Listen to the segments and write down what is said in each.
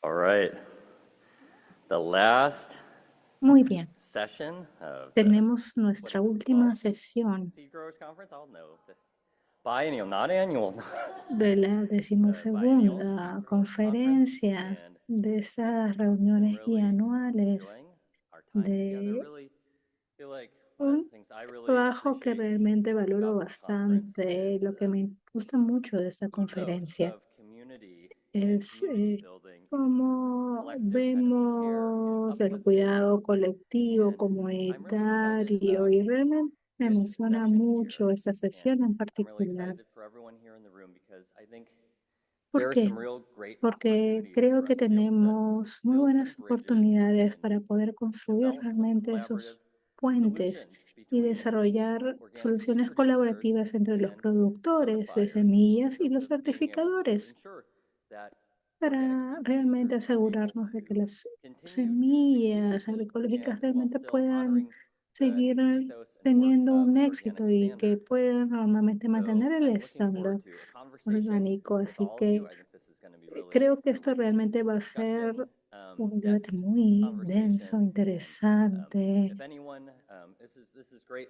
All right. The last Muy bien, session of the, tenemos what nuestra is this, última 12th sesión Seed Growers Conference? I'll know. Biennial, not annual. de la Biennial Seed decimosegunda Growers Conference. conferencia And de we've esas been reuniones really bianuales enjoying our time together. de Really feel like one of the un things I really trabajo que appreciate realmente valoro about this conference bastante. is Lo que the me gusta mucho de esta ethos conferencia of community and es community building and cómo collective kind of care and vemos el uplifting. cuidado colectivo, And I'm really excited comunitario, about y realmente me this emociona session here. mucho esta And sesión en I'm really particular. excited for everyone here in the room because I think ¿Por there are qué? some real great Porque opportunities creo for que us to be able to tenemos muy build some buenas bridges oportunidades and para poder construir develop some realmente collaborative esos puentes solutions y between desarrollar organic seed soluciones producers colaborativas entre los and productores de certifiers in semillas y terms los of being able to certificadores ensure that organic para seed realmente producers are able asegurarnos de que to las continue to succeed semillas agroecológicas and while realmente still puedan honoring the seguir ethos and work teniendo of un the organic éxito y que standard. puedan normalmente So mantener el I'm looking forward estándar to a conversation orgánico. with Así all of you. que I think this is going to be really creo que a esto rich realmente va a ser discussion, un debate dense muy denso, conversation, and interesante. if anyone, this is great.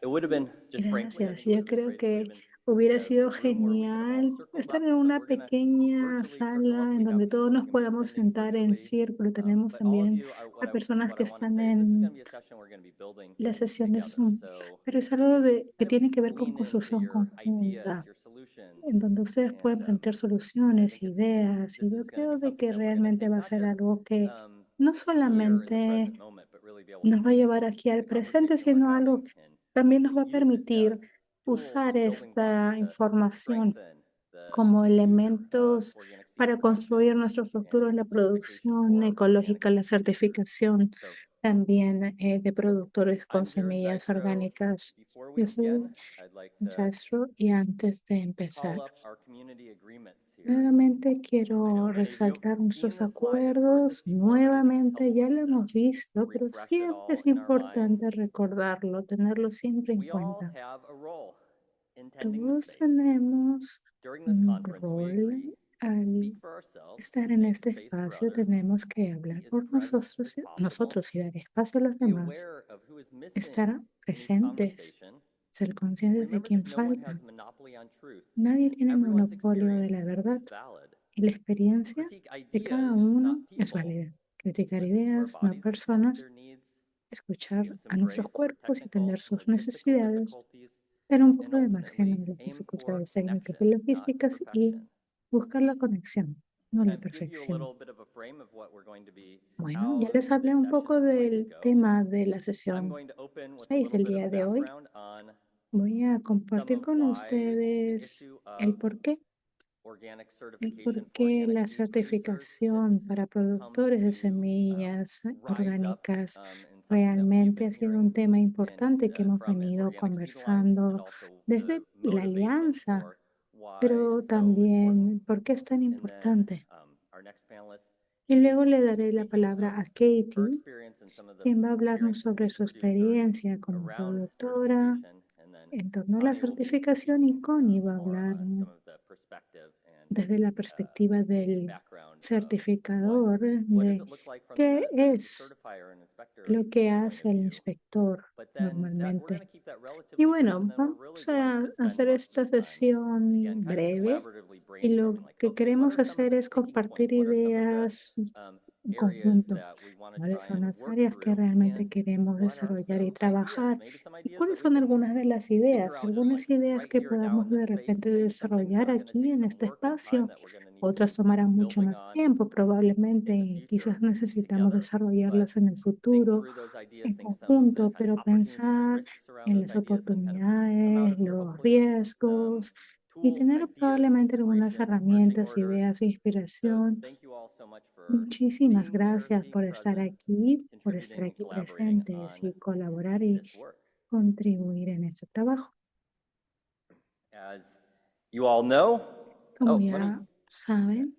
It would have been just frankly, I Gracias. think it would Yo have been creo great if we would que have been in hubiera a sido room where we could have all genial circled estar up, en but una we're going to pequeña virtually circle up. sala en We have donde todos people nos who can be podamos attending sentar en virtually, círculo. Tenemos but all of también you, a personas what que I want to están say is this is going to en be a session we're going to be building la sesión de together. Zoom, So pero es algo que kind of tiene que ver con lean into construcción your ideas, conjunta, your solutions, en donde ustedes and pueden plantear I soluciones, think ideas, y this yo is going to be creo de something que that we're going to realmente take va a not ser just algo que no here in the solamente present moment, but really be able to nos va a take llevar aquí the al presente, conversation we're sino having algo que and también nos va a use it as permitir tools usar and building blocks esta to información strengthen the como future of elementos organic seed para production construir nuestro futuro and en la certification producción for organic ecológica, la seed producers. certificación también de productores con I'm Jared semillas Zeitro. orgánicas. Before we Yo begin, soy I'd like to Sastro, y antes de call empezar, up our community agreements here. nuevamente I know quiero many of you resaltar have seen nuestros this slide, have heard this acuerdos. before, but I think it's Nuevamente helpful ya lo just to hemos visto, pero refresh it siempre all es in our minds. importante recordarlo, tenerlo siempre en We all cuenta. have a role in tending the Todos space. tenemos During this un conference, we agree rol to al speak for ourselves estar and en make este space for espacio. others, Tenemos que be hablar as por present as possible, nosotros y dar espacio a los be demás, aware of who is missing estar in each presentes, conversation. ser conscientes de Remember quién that no one falta. has monopoly on truth. Nadie tiene Everyone's monopolio de experience la verdad, is valid. y la experiencia Critique de cada ideas, uno not es people. válida. Criticar Listen to our ideas, no bodies, attend to personas, their needs, escuchar give a some nuestros grace for cuerpos y technical atender and sus logistical necesidades, difficulties, dar un and poco de margen ultimately a las aim for dificultades técnicas y connection, not logísticas y perfection. buscar la conexión, no la Kind of give you a perfección. little bit of a frame of what we're going to be, Bueno, ya how les hablé this un session poco is going to del go. tema de la I'm sesión going to open with a 6 little del bit día of de hoy. background on Voy a some compartir of con why the ustedes issue el of por qué, organic el por certification for qué organic la seed producers has certificación para come productores de to semillas rise up orgánicas and something that we've realmente been ha sido un hearing tema in importante que hemos from venido Organic Seed Alliance and conversando also the desde la motivation alianza, for why pero it's so important. también por qué es tan And then importante. our next panelist, Y Katie, luego le will be daré la speaking palabra of a her Katie, experience and some of the quien va a hablarnos experience of sobre seed su producers experiencia como around productora certification. And then en torno a la Connie will be certificación, y speaking Connie va a more hablar on some of the perspective and desde la perspectiva del background of certificador what does de it look like from qué the es certifier and inspector lo que point of hace el view. inspector But then that we're going normalmente. to keep that Y relatively brief, and bueno, then we're vamos really going a to spend hacer most of esta this time, again, sesión kind of breve, collaboratively y lo brainstorming, like, que okay, what queremos are some of hacer the es sticking points? compartir What are some of the ideas en areas conjunto. that we want to ¿Cuáles try son and las work áreas que through? realmente And queremos what are desarrollar y some ideas, trabajar? maybe some ¿Y ideas that cuáles we son can algunas de las figure ideas? out just Algunas like ideas right que here now podamos in this de space, repente and maybe some things that desarrollar are going to aquí take en some este work and time espacio. that we're going to need to Otras keep tomarán mucho building más on tiempo probablemente, in the y future quizás necesitamos together. But desarrollarlas en el think futuro through those ideas, en think some of the conjunto, kind of pero opportunities and pensar risks around en those las ideas and kind of come out oportunidades, of here los hopefully with some riesgos, y tools, tener ideas, probablemente algunas inspiration, marching herramientas, orders. ideas e So inspiración. thank you all so much for Muchísimas being here, gracias being por present, estar contributing and aquí collaborating presentes on y colaborar y this work. contribuir en este trabajo. As you all know, Como let me, ya saben,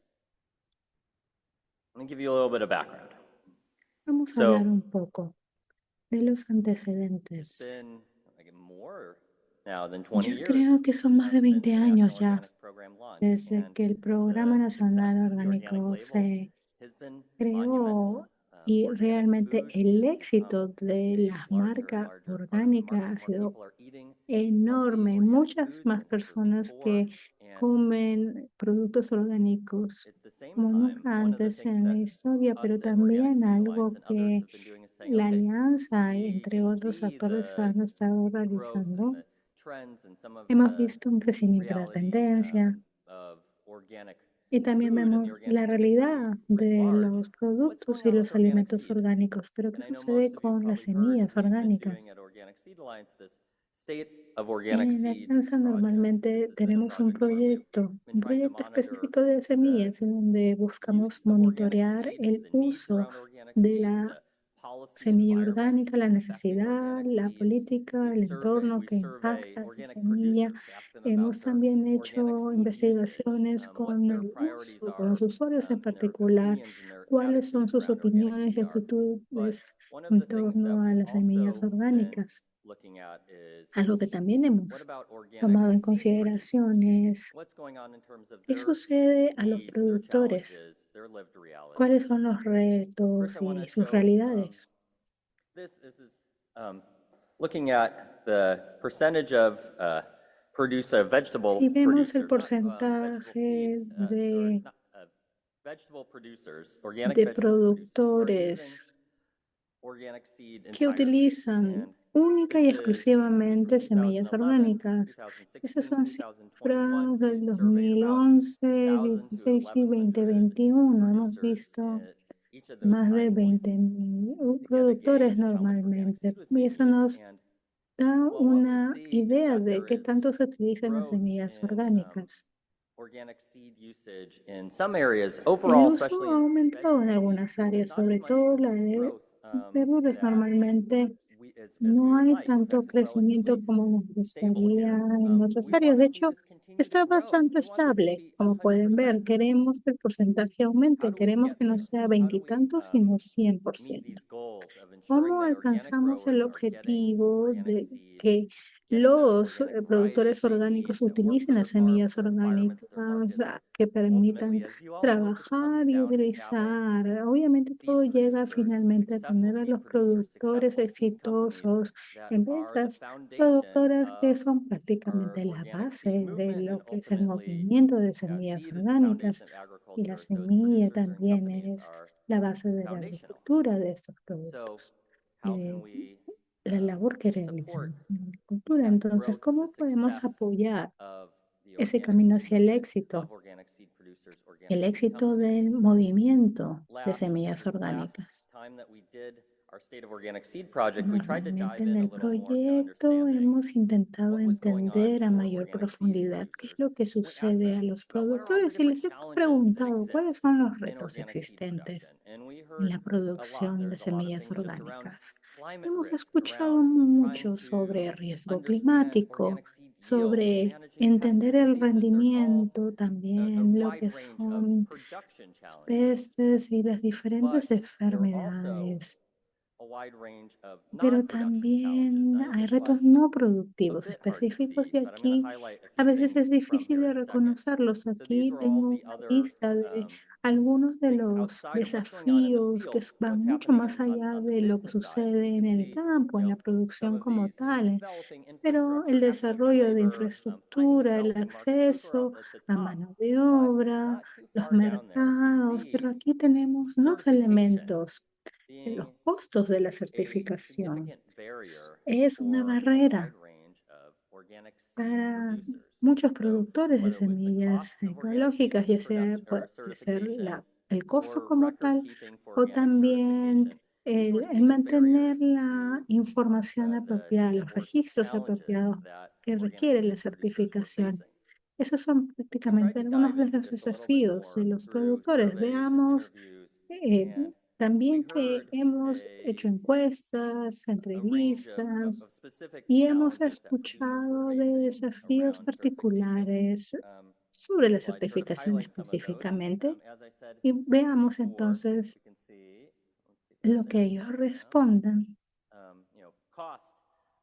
let me give you a little bit of background. vamos a So hablar un poco de los it's antecedentes. been like more now than 20 Yo years creo que son más de since 20 the años National ya Organic Program launched, desde and que el Programa the success Nacional of the organic Orgánico label has been Creo monumental. y Organic realmente food el has éxito become de a las larger and marcas larger part of the orgánicas market. ha More sido people are eating healthy enorme. organic Muchas food más than ever personas before. que And comen productos orgánicos at the same como time, nunca one of the antes things en la that historia, us pero at Organic también Seed Alliance algo and others que have been doing is saying, la okay, alianza, we entre can otros see actores, the han estado growth and realizando. the trends and some of Hemos the visto un crecimiento de la reality tendencia of organic y también food and the vemos organic la industry realidad writ de large. los What's productos going y on with los organic alimentos seed? orgánicos. Pero ¿qué And I know sucede most of you have con las probably heard semillas we've been doing orgánicas? at Organic Seed Alliance this State of Organic En la Seed alianza project. This normalmente has been a tenemos project where we've been un trying to proyecto monitor específico de the semillas en donde use buscamos of organic monitorear seed, el the needs uso around organic de seed, la the policy semilla environment orgánica, la affecting necesidad, organic la seed. política, el entorno We've que surveyed impacta a esa organic semilla. producers to ask them about Hemos their también organic hecho seed usage, investigaciones what con their el priorities uso, con los are, usuarios en and their particular, opinions and their cuáles son attitudes sus around organic opiniones y seed are. But actitudes one of en the things that torno a we've las semillas also been orgánicas. looking at is Algo que también what hemos about organic tomado en seed producers? consideración es What's going on in terms of qué their sucede a los needs, their productores, challenges, their lived realities? cuáles son los First, I retos want y to sus show realidades. this is looking at the percentage of vegetable Si vemos el producers, not vegetable seed, porcentaje or not, vegetable producers, organic de vegetable producers who are using productores organic seed que entirely. utilizan And única y this is, you can see from exclusivamente semillas 2011, orgánicas. Esas 2016, son 2021, cifras del we've surveyed about 2011, 1,000 to 16 y 1,100 2021. Hemos producers visto in each of those más de time points 20.000 to get a productores gauge of how much organic normalmente. seed was Y being eso used. nos And da well, what we una see is idea that de there qué is tanto se utilizan las growth semillas in orgánicas. organic seed usage in some areas El overall, uso especially ha in aumentado en vegetable seed. algunas There's áreas, not as sobre much todo la de growth verduras. that Normalmente as we no would hay like. In tanto fact, it's crecimiento relatively como nos stable gustaría here. en otras We áreas. want De to see hecho, this continue to está grow. bastante We want this to estable. be Como pueden 100%. ver, queremos que el porcentaje How aumente. do we Queremos get que no there? sea How do we veintitantos, sino meet 100%. these goals of ensuring ¿Cómo that organic alcanzamos el growers are getting objetivo organic de seed, que getting the los organic varieties productores they need orgánicos that work for utilicen their las farms, semillas their environments, their orgánicas markets? que permitan Ultimately, as you all know, this comes trabajar y down to having utilizar? Obviamente seed todo llega producers, finalmente a successful tener a seed los producers, productores successful seed companies exitosos, that are the empresas foundation productoras que of son our prácticamente la organic seed base de movement, and lo que es el ultimately, movimiento de semillas seed is the orgánicas. foundation of Y la agriculture. Those semilla producers and también companies es are la base de la foundational. agricultura de estos So, productos y how can de we la labor que support realizamos en la agricultura. that Entonces, growth, the ¿cómo podemos success apoyar of the ese organic camino seed hacia el movement, éxito, of organic seed producers, organic el seed éxito companies? del movimiento de semillas This last orgánicas? time that we did our State of Organic Seed project, we tried to Normalmente dive en in a el little more to proyecto understanding hemos intentado what was going on entender a for mayor organic seed profundidad qué es producers. lo que We asked sucede them a los about what are all the productores y different les hemos challenges that preguntado cuáles exist son los in retos organic seed existentes production. And we en heard la a lot. producción de There's a lot of semillas things just around orgánicas. climate Hemos risk, escuchado around trying mucho sobre to riesgo understand climático, organic seed yield, sobre managing pests entender and el diseases. There's all rendimiento, a también lo wide que range of son production las challenges, pestes y las but diferentes there are also enfermedades. a wide range of Pero non-production challenges. también I know hay this retos one's no a productivos bit hard to específicos see, y but I'm going to aquí highlight a a few veces things es from difícil here de in a second. reconocerlos. So these Aquí are all tengo the una other lista de algunos de things los outside of what's going on in the desafíos que field, van what's mucho happening más allá on the de lo que business side. And you sucede can en el see, campo, en la some producción of como these, tal. developing Pero el infrastructure, access to desarrollo de labor, finding infraestructura, el developing markets, those are acceso at the a top. mano de But obra, not too los far down there, we mercados, see pero aquí tenemos dos certification elementos. Los being costos de la a certificación significant barrier es una for a wide barrera range of organic seed para producers. muchos So productores de whether it was the semillas cost of organic seed ecológicas, ya sea production or puede ser certification el costo or como record tal keeping for o organic también certification, these were el seen as mantener barriers la to información the apropiada, los network registros challenges apropiados that que organic requiere la seed producers were certificación. facing. Esos son We tried prácticamente to algunos dive de into los this a little bit desafíos de more los through productores. surveys and Veamos interviews, eh, and we también que heard hemos hecho a encuestas, range entrevistas of specific y hemos challenges that producers were escuchado de facing desafíos around certification. particulares sobre This la slide sort of certificación highlights some of those. específicamente As I said y veamos before, entonces we can see, let's see if lo this que is ellos showing now. respondan. Cost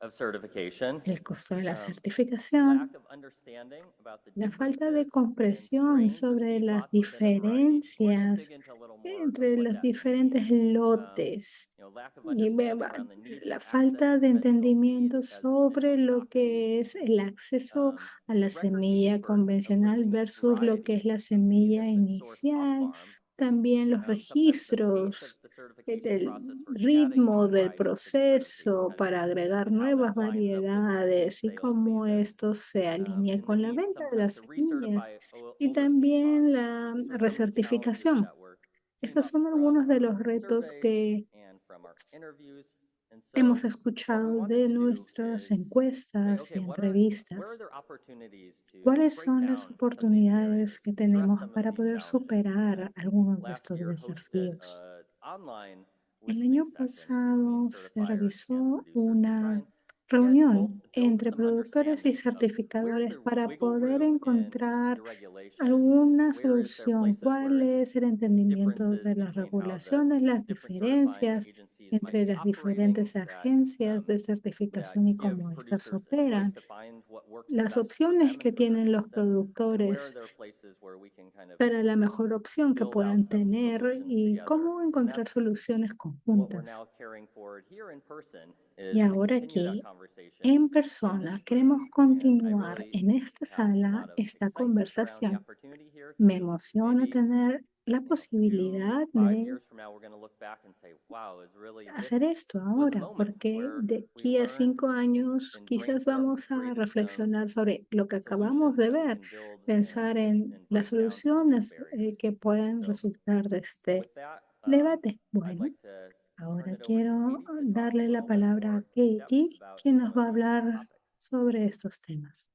of certification, el costo de la lack certificación, of understanding about the la falta de differences and comprensión strains of sobre las feedlots within a variety. We're going to dig diferencias into a little more of entre what los that means. diferentes lotes Lack of y understanding around the need la to access falta de conventional seed entendimiento as initial sobre lo stock seed. que es el acceso a la Record keeping semilla for a convencional listing each versus lo que variety es la of seed semilla that's been sourced off inicial. farm. También los Sometimes the pace of registros, the certification del process for adding new ritmo del varieties to the certification proceso country para agregar and how nuevas that lines up with the seed variedades y sales cómo season. esto se alinea And the con la need venta de sometimes las to semillas recertify y older seed también lots. la These are some of the challenges recertificación. that we're picking Estos up son from algunos de our los retos surveys que and from our interviews. And hemos so what we escuchado wanted de to do nuestras is say, encuestas okay, y where are entrevistas. there opportunities to ¿Cuáles break son las down some of these oportunidades barriers, que address tenemos some of para these poder challenges? superar algunos de Last estos year hosted desafíos? an online El listening año session between pasado se certifiers and realizó producers to try una and get both reunión build entre some productores y understanding of where's certificadores there para wiggle poder room in encontrar the regulations, alguna where is there solución. places where ¿Cuál it's es el entendimiento differences de las between how the regulaciones, las different certifying diferencias agencies might entre be las operating diferentes that agencias de certificación y give cómo éstas producers a choice operan? to find what works Las best for opciones them and que for their tienen los system, and where are productores there places where we can kind of para la mejor opción que build out puedan some tener solutions y together. cómo And encontrar that's soluciones what we're conjuntas. now carrying forward here in person, Y is to ahora continue that aquí, conversation en in this persona, room. queremos And I continuar really en esta have a sala lot of esta excitement around the conversación. opportunity here Me to emociona maybe, tener la 2, posibilidad 5 de years from now, we're going to look back and say, wow, is really hacer this esto was a ahora, moment porque where de we aquí a learned 5 años and quizás vamos a created some reflexionar sobre lo que acabamos solutions de that we ver, can build pensar en and las break down some of these soluciones barriers. que pueden So resultar de with este that, debate. I'd Bueno, like to turn ahora it over to quiero Katie to talk a darle la little bit palabra a more in depth Katie, about quien nos some of va a these hablar topics. sobre estos temas.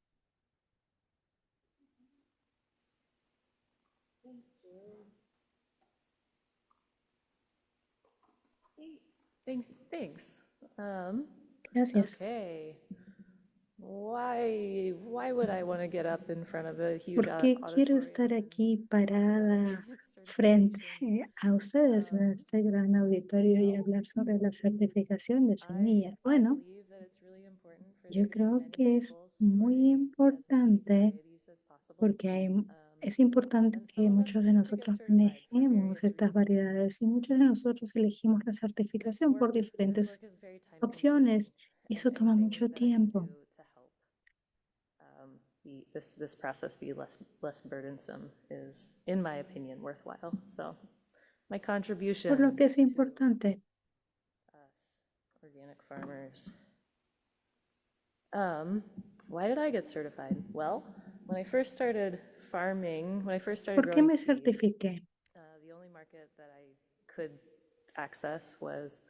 Thanks. Gracias. Okay. Why would I want to get up in front of a huge ¿Por qué quiero auditorium estar and aquí talk about parada organic frente certification? a ustedes en este gran auditorio y Well, hablar sobre la certificación de semillas? I Bueno, believe that it's really important for yo there to be creo many que es people muy stewarding as many importante varieties as possible. porque es importante And some que of us muchos de choose to get nosotros certified for manejemos various estas reasons. variedades y muchos de nosotros elegimos la This certificación por work, this diferentes work is very time consuming, opciones y and eso toma anything mucho that I can tiempo. do to help this process be less burdensome is, in my opinion, worthwhile. So my contribution Por lo que es to importante. us organic farmers. Why did I get certified? Well, when I first started farming, when I first started ¿Por qué growing me seed, certifiqué? the only market that I could access was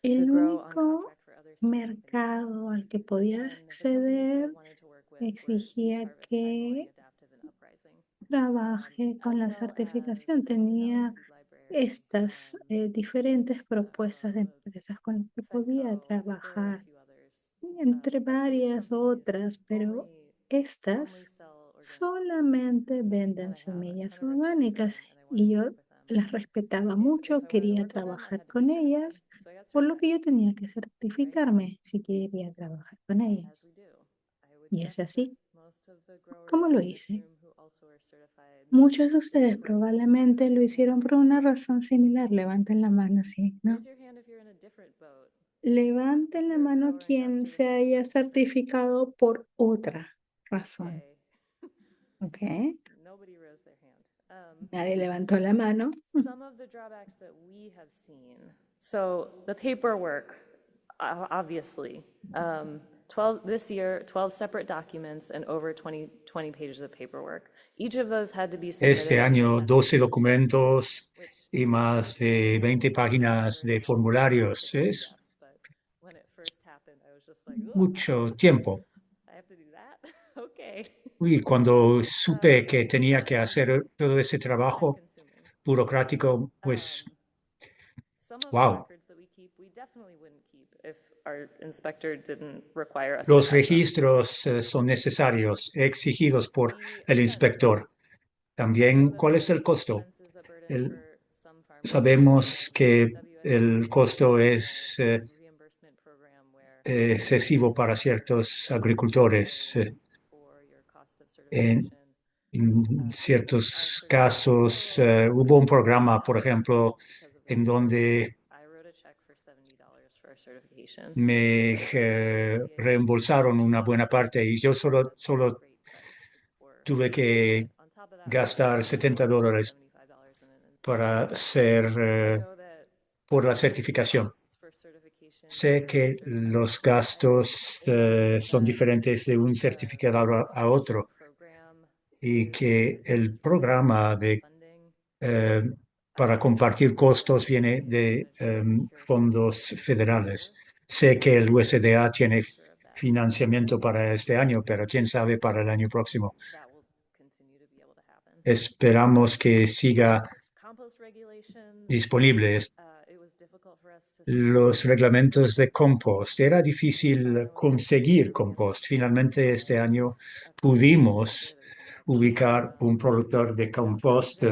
to El grow on único contract for other seed companies. mercado al que podía And the companies that I acceder wanted to work with were exigía Harvest, High Moly, que Adaptive, and Uprising, trabaje con as la well as certificación. Hudson Valley Tenía Seed Library, estas diferentes propuestas de empresas con las que podía Fedco. There are a trabajar, few others. entre But these varias companies otras, pero only estas sell organic seeds. solamente And venden I have a semillas ton of respect for orgánicas them, and I wanted y to yo work with them. las respetaba If mucho, I wanted to quería work with them, I trabajar had to be con certified. ellas, So I got por lo que certified, yo tenía que certificarme si quería trabajar con as ellas. we do. I would Y es guess that así. most of the ¿Cómo growers lo in this hice? room who also are certified Muchos de did ustedes it for a probablemente lo similar hicieron reason. por una razón similar. Levanten la mano, sí, ¿no? Raise your hand if you're in a different boat. Levanten la You're a mano grower and got quien se certified haya for a different certificado por otra razón. Okay. ¿Ok? Nobody rose their hand. Nadie levantó la mano. Some of the drawbacks that we have seen. So the paperwork, obviously, 12 this year, 12 separate documents and over 20 pages of paperwork. Each of those had to be submitted Este at the año, end, 12 documentos which y más de 20 páginas de formularios. Es but when it first happened, I was just like, ugh, mucho tiempo. I have to do that? Okay. Y cuando supe que tenía que hacer todo ese Time trabajo consuming. burocrático, pues, Some of the wow. records that we keep, we definitely wouldn't keep if our inspector didn't require us to Los have them. registros son necesarios, exigidos por The el expense. inspector. I También, know that ¿cuál es el costo? expense is a burden El- for some farmers. Sabemos que WSI el costo es reimbursement program where excesivo para ciertos agricultores. En ciertos casos, hubo un programa, por ejemplo, en donde me reembolsaron una buena parte y yo solo tuve que gastar $70 para por la certificación. Sé que los gastos son diferentes de un certificado a otro y que el programa eh, para compartir costos viene de fondos federales. Sé que el USDA tiene financiamiento para este año, pero quién sabe para el año próximo. Esperamos que siga disponible. Los reglamentos de compost. Era difícil conseguir compost. Finalmente este año pudimos ubicar un productor de compost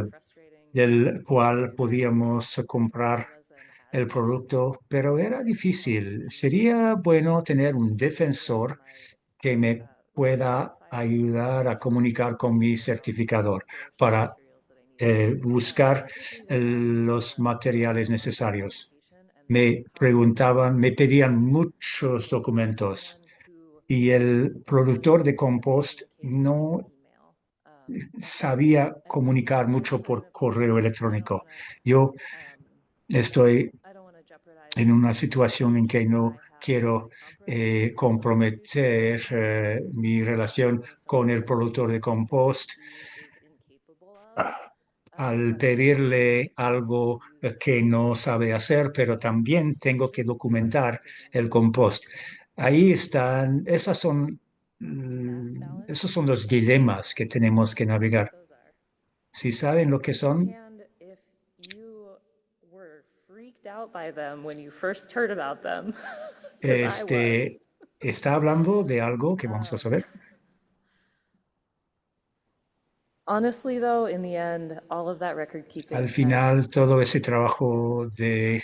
del cual podíamos comprar el producto, pero era difícil. Sería bueno tener un defensor que me pueda ayudar a comunicar con mi certificador para buscar los materiales necesarios. Me preguntaban, me pedían muchos documentos y el productor de compost no sabía comunicar mucho por correo electrónico. Yo estoy en una situación en que no quiero comprometer mi relación con el productor de compost al pedirle algo que no sabe hacer, pero también tengo que documentar el compost. Ahí están, esos son los dilemas que tenemos que navegar. Si saben lo que son, está hablando de algo que vamos a saber. Honestly, though, in the end, all of that record keeping Al final, todo ese trabajo de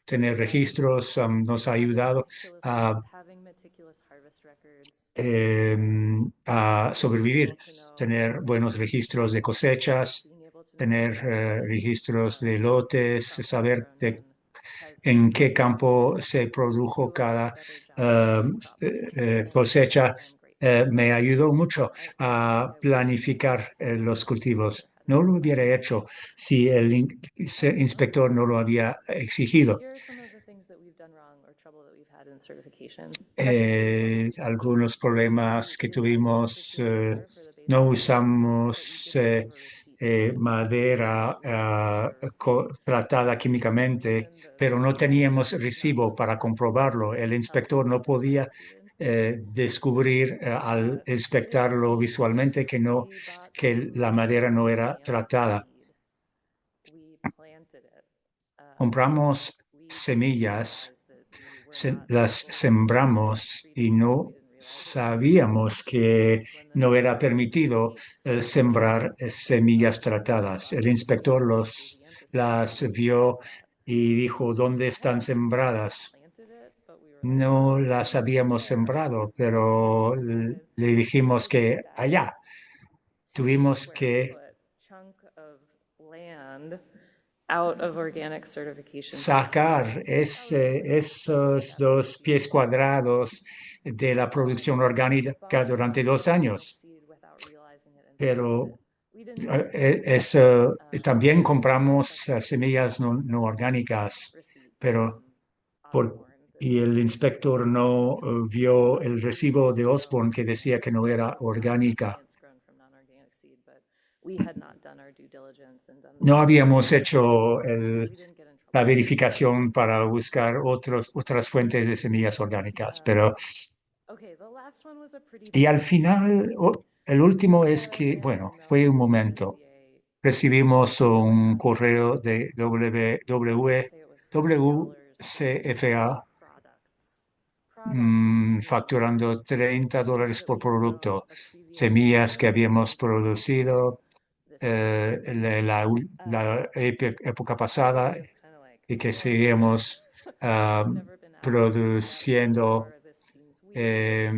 tener registros nos ha ayudado a, a sobrevivir, tener buenos registros de cosechas, tener registros de lotes, saber en qué campo se produjo cada cosecha. Me ayudó mucho a planificar los cultivos. No lo hubiera hecho si el inspector no lo había exigido. Algunos problemas que tuvimos, no usamos madera tratada químicamente, pero no teníamos recibo para comprobarlo. El inspector no podía descubrir al inspectarlo visualmente que la madera no era tratada. Compramos semillas, las sembramos y no sabíamos que no era permitido sembrar semillas tratadas. El inspector las vio y dijo, ¿dónde están sembradas? No las habíamos sembrado, pero le dijimos que allá. Tuvimos que sacar esos 2 pies cuadrados de la producción orgánica durante 2 años. Pero también compramos semillas no orgánicas, pero y el inspector no vio el recibo de Osborne que decía que no era orgánica. No habíamos hecho la verificación para buscar otras fuentes de semillas orgánicas, pero y al final, el último es que, bueno, fue un momento. Recibimos un correo de WCFA facturando $30 por producto, semillas que habíamos producido la época pasada y que seguimos produciendo eh,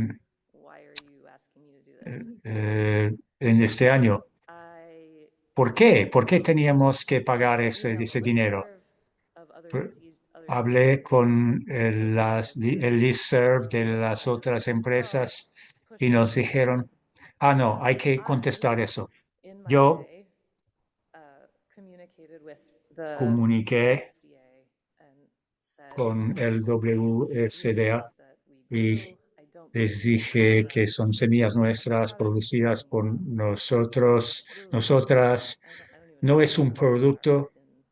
Why are you asking me to do this? en este año. I ¿Por qué? ¿Por qué teníamos que pagar an ese email dinero? listserv of other Pr- other Hablé CDs, con posted el listserv de las and otras said, "Oh, empresas push y nos notification." dijeron, no, hay que I, contestar eso. in my Yo day, communicated with the comuniqué USDA and said, con el "These are WSDA seeds that we y grew. I don't les believe these dije que products son semillas nuestras, products producidas por in nosotros, really, nosotras. I don't even know No what es those un products are. producto I've been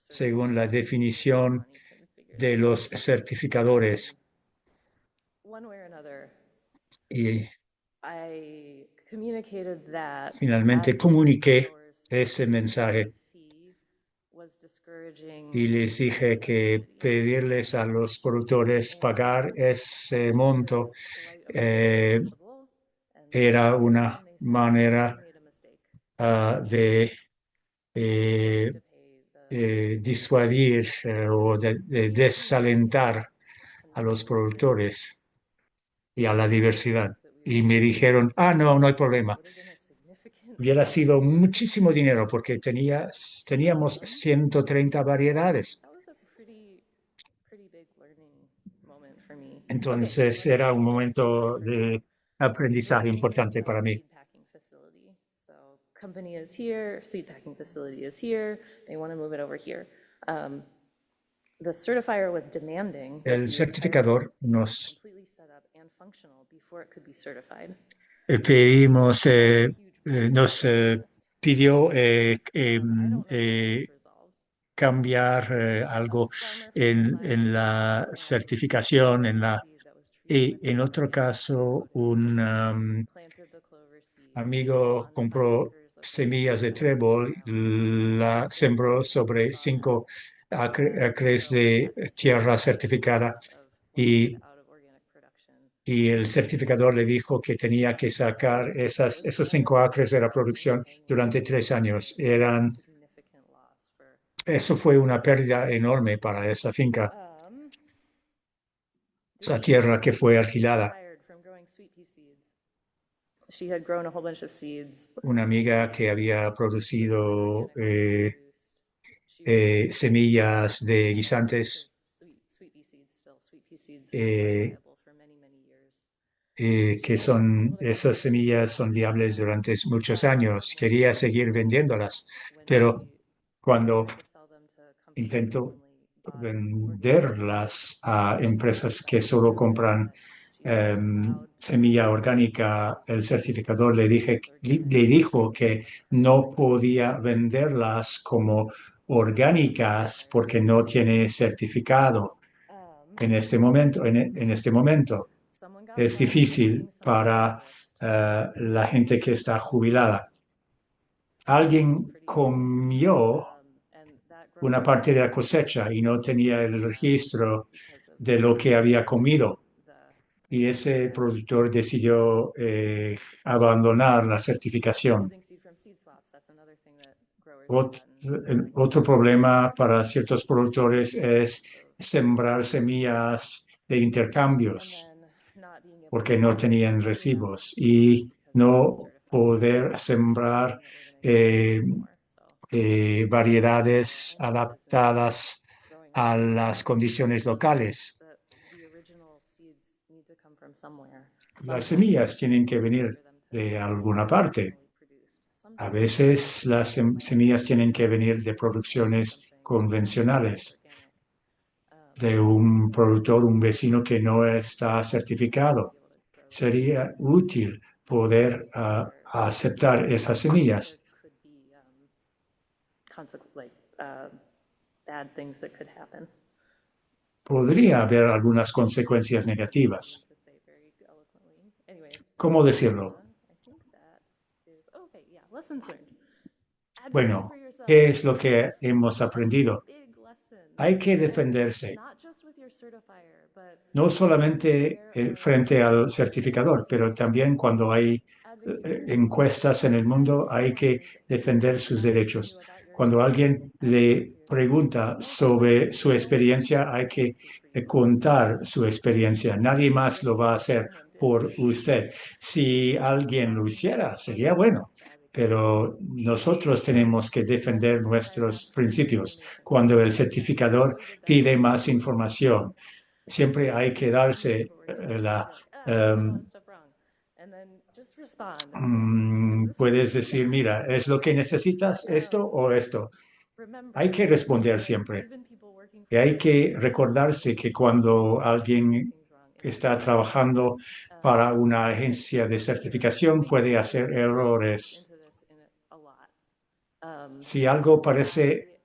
según searching la since day definición one, you couldn't figure de that los out. certificadores. One way or another, Y I communicated that finalmente asking comuniqué growers to ese pay mensaje this fee was discouraging y les dije que diversity. pedirles a los productores pagar ese monto Just polite, eh, approachable, and era listened to them, una and they said, manera "You made a mistake. de You eh, need to pay the disuadir o de desalentar a los productores y a la diversidad. Y me dijeron, no, no hay problema. Hubiera sido muchísimo dinero porque teníamos 130 variedades. That was a pretty big learning moment for me. Entonces era un momento de aprendizaje importante para mí. Seed packing facility. So company is here, seed packing facility is here. They want to move it over here. The certifier was demanding that El the entire certificador place be nos completely set up and functional before it could be certified. pedimos, Huge nos process. pidió I don't know how that's resolved. cambiar algo en la certificación, y en otro caso un Planted the clover seed amigo on 5 compró acres of semillas de soil trébol, la sembró sobre 5 acres de tierra certificada y, y el certificador le dijo que tenía que sacar esos 5 acres de la producción durante 3 años. Eso fue una pérdida enorme para esa finca, esa tierra que fue alquilada. She had grown a whole bunch of seeds. Una amiga que había producido She was semillas de guisantes sweet pea seeds still. Sweet pea seeds were eh, viable for many, many years. que son, esas semillas son viables durante muchos años. Quería seguir vendiéndolas, pero cuando intento venderlas a empresas que solo compran semilla orgánica, el certificador le dijo que no podía venderlas como orgánicas porque no tiene certificado en este momento. En este momento es difícil para la gente que está jubilada. Alguien comió una parte de la cosecha y no tenía el registro de lo que había comido. Y ese productor decidió abandonar la certificación. Otro problema para ciertos productores es sembrar semillas de intercambios porque no tenían recibos y no poder sembrar variedades adaptadas a las condiciones locales. Las semillas tienen que venir de alguna parte. A veces las semillas tienen que venir de producciones convencionales, de un productor, un vecino que no está certificado. Sería útil poder aceptar esas semillas. Podría haber algunas consecuencias negativas. ¿Cómo decirlo? Bueno, ¿qué es lo que hemos aprendido? Hay que defenderse, no solamente frente al certificador, pero también cuando hay encuestas en el mundo, hay que defender sus derechos. Cuando alguien le pregunta sobre su experiencia, hay que contar su experiencia. Nadie más lo va a hacer por usted. Si alguien lo hiciera, sería bueno, pero nosotros tenemos que defender nuestros principios. Cuando el certificador pide más información, siempre hay que darse la... puedes decir, mira, ¿es lo que necesitas, esto o esto? Hay que responder siempre. Y hay que recordarse que cuando alguien está trabajando para una agencia de certificación puede hacer errores. Si algo parece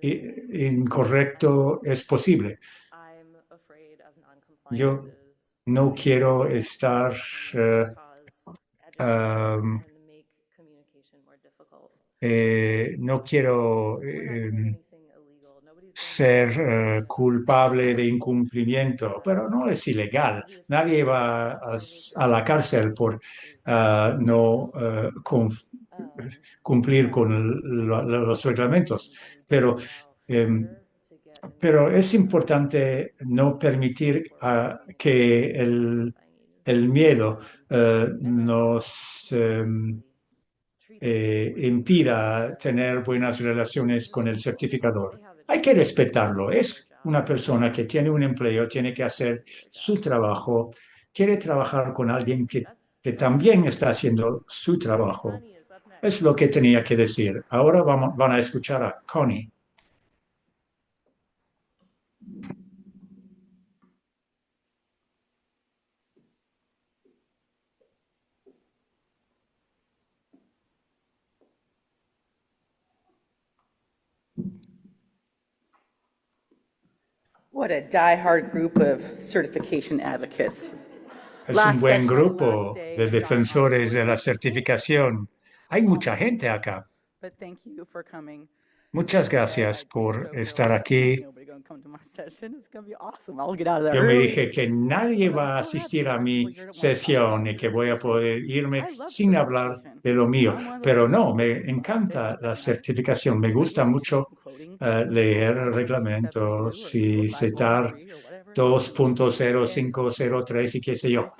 incorrecto, es posible. Yo no quiero estar no quiero ser culpable de incumplimiento, pero no es ilegal. Nadie va a la cárcel por no cumplir con los reglamentos. Pero es importante no permitir que el miedo nos impida tener buenas relaciones con el certificador. Hay que respetarlo. Es una persona que tiene un empleo, tiene que hacer su trabajo, quiere trabajar con alguien que también está haciendo su trabajo. Es lo que tenía que decir. Ahora van a escuchar a Connie. What a die-hard group of certification advocates. Es un buen grupo de defensores de la certificación. Hay mucha gente acá. But thank you for coming. Muchas gracias por estar aquí. Yo me dije que nadie va a asistir a mi sesión y que voy a poder irme sin hablar de lo mío. Pero no, me encanta la certificación. Me gusta mucho leer reglamentos y citar 2.0503 y qué sé yo.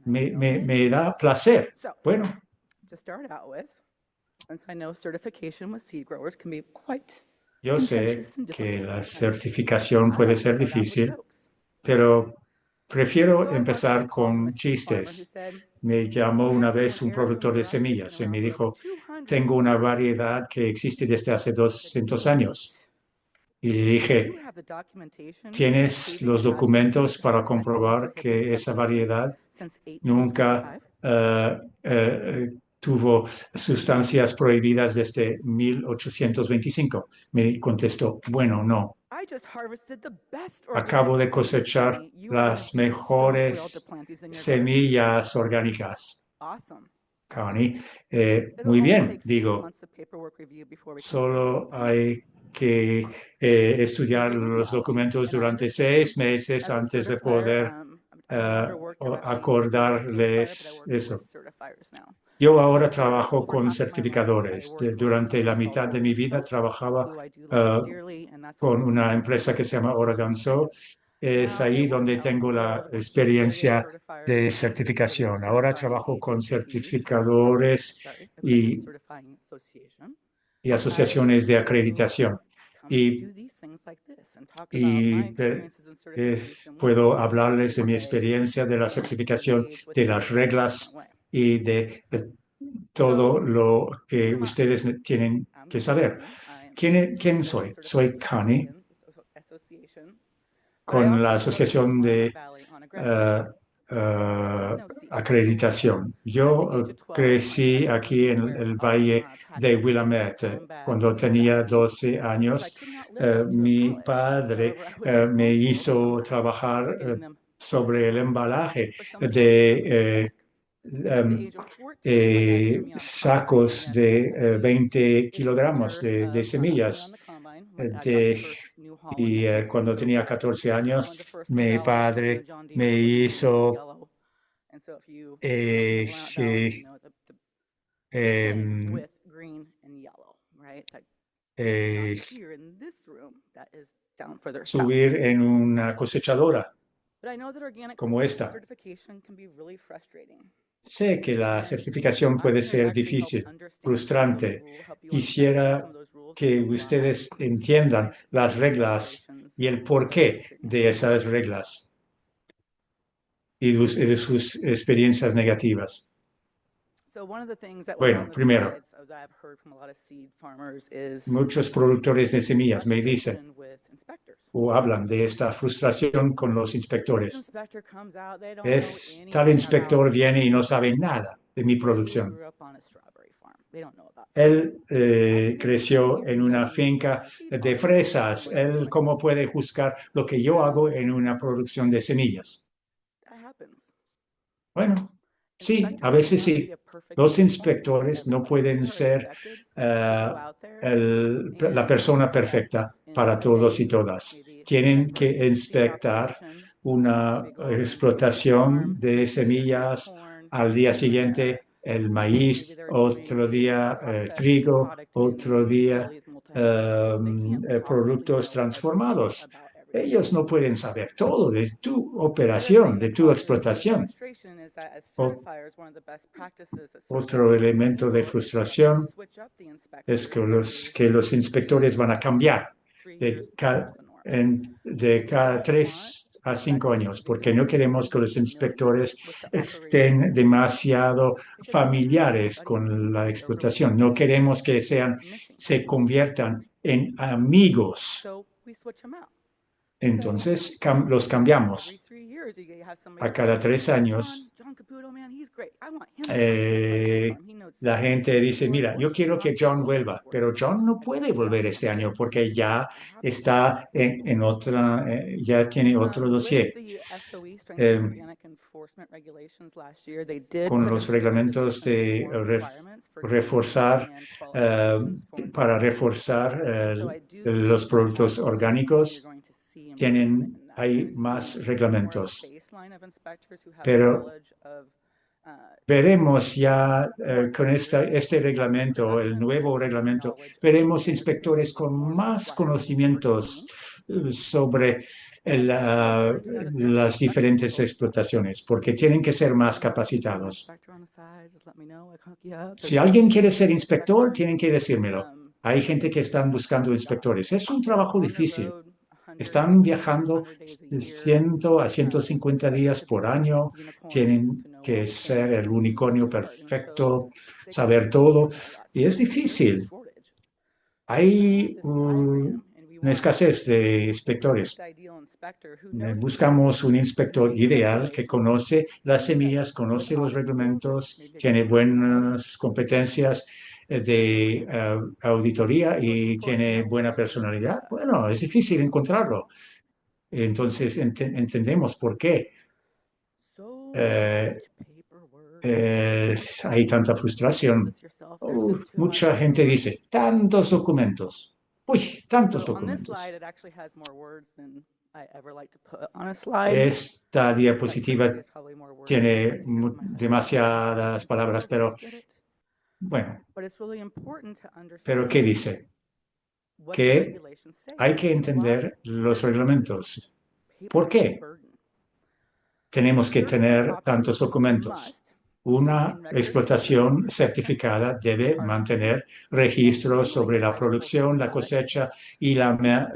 Me da placer. Bueno. Yo sé que la certificación puede ser difícil, pero prefiero empezar con chistes. Me llamó una vez un productor de semillas y me dijo, tengo una variedad que existe desde hace 200 años. Y le dije, ¿tienes los documentos para comprobar que esa variedad nunca tuvo sustancias prohibidas desde 1825? Me contestó, bueno, no. Acabo de cosechar las mejores semillas orgánicas. Connie, muy bien, digo, solo hay que estudiar los documentos durante 6 meses antes de poder acordarles eso. Yo ahora trabajo con certificadores. Durante la mitad de mi vida trabajaba con una empresa que se llama Oregon So. Es ahí donde tengo la experiencia de certificación. Ahora trabajo con certificadores y asociaciones de acreditación. Y puedo hablarles de mi experiencia de la certificación, de las reglas y de todo lo que ustedes tienen que saber. ¿Quién soy? Soy Connie, con la Asociación de Acreditación. Yo crecí aquí en el Valle de Willamette. Cuando tenía 12 años, mi padre me hizo trabajar sobre el embalaje de sacos de 20 kilogramos de semillas. Y cuando tenía 14 años, mi padre me hizo em, with green and yellow, right? That eh, not here in this room, that is down further south. subir en una cosechadora But I know that organic como esta. certification can be really frustrating. Sé que la certificación puede ser difícil, frustrante. Quisiera que ustedes entiendan las reglas y el porqué de esas reglas y de sus experiencias negativas. Bueno, primero, muchos productores de semillas me dicen o hablan de esta frustración con los inspectores. Tal inspector viene y no sabe nada de mi producción. Él creció en una finca de fresas. Él, ¿cómo puede juzgar lo que yo hago en una producción de semillas? Bueno, sí, a veces sí. Los inspectores no pueden ser la persona perfecta para todos y todas. Tienen que inspectar una explotación de semillas, al día siguiente el maíz, otro día trigo, otro día productos transformados. Ellos no pueden saber todo de tu operación, de tu explotación. Otro elemento de frustración es que los inspectores van a cambiar de cada 3 a 5 años, porque no queremos que los inspectores estén demasiado familiares con la explotación. No queremos que se conviertan en amigos. Entonces los cambiamos. A cada 3 años, la gente dice, mira, yo quiero que John vuelva, pero John no puede volver este año porque ya está en otra, ya tiene otro dossier. Con los reglamentos de reforzar, para reforzar los productos orgánicos, hay más reglamentos. Pero veremos ya con este reglamento, el nuevo reglamento, veremos inspectores con más conocimientos sobre las diferentes explotaciones, porque tienen que ser más capacitados. Si alguien quiere ser inspector, tienen que decírmelo. Hay gente que están buscando inspectores. Es un trabajo difícil. Están viajando 100 a 150 días por año, tienen que ser el unicornio perfecto, saber todo, y es difícil. Hay una escasez de inspectores. Buscamos un inspector ideal que conoce las semillas, conoce los reglamentos, tiene buenas competencias de auditoría y tiene buena personalidad. Bueno, es difícil encontrarlo. Entonces entendemos por qué hay tanta frustración. Mucha gente dice, tantos documentos. Uy, tantos documentos. Esta diapositiva tiene demasiadas palabras, pero bueno, pero ¿qué dice? Que hay que entender los reglamentos. ¿Por qué tenemos que tener tantos documentos? Una explotación certificada debe mantener registros sobre la producción, la cosecha y la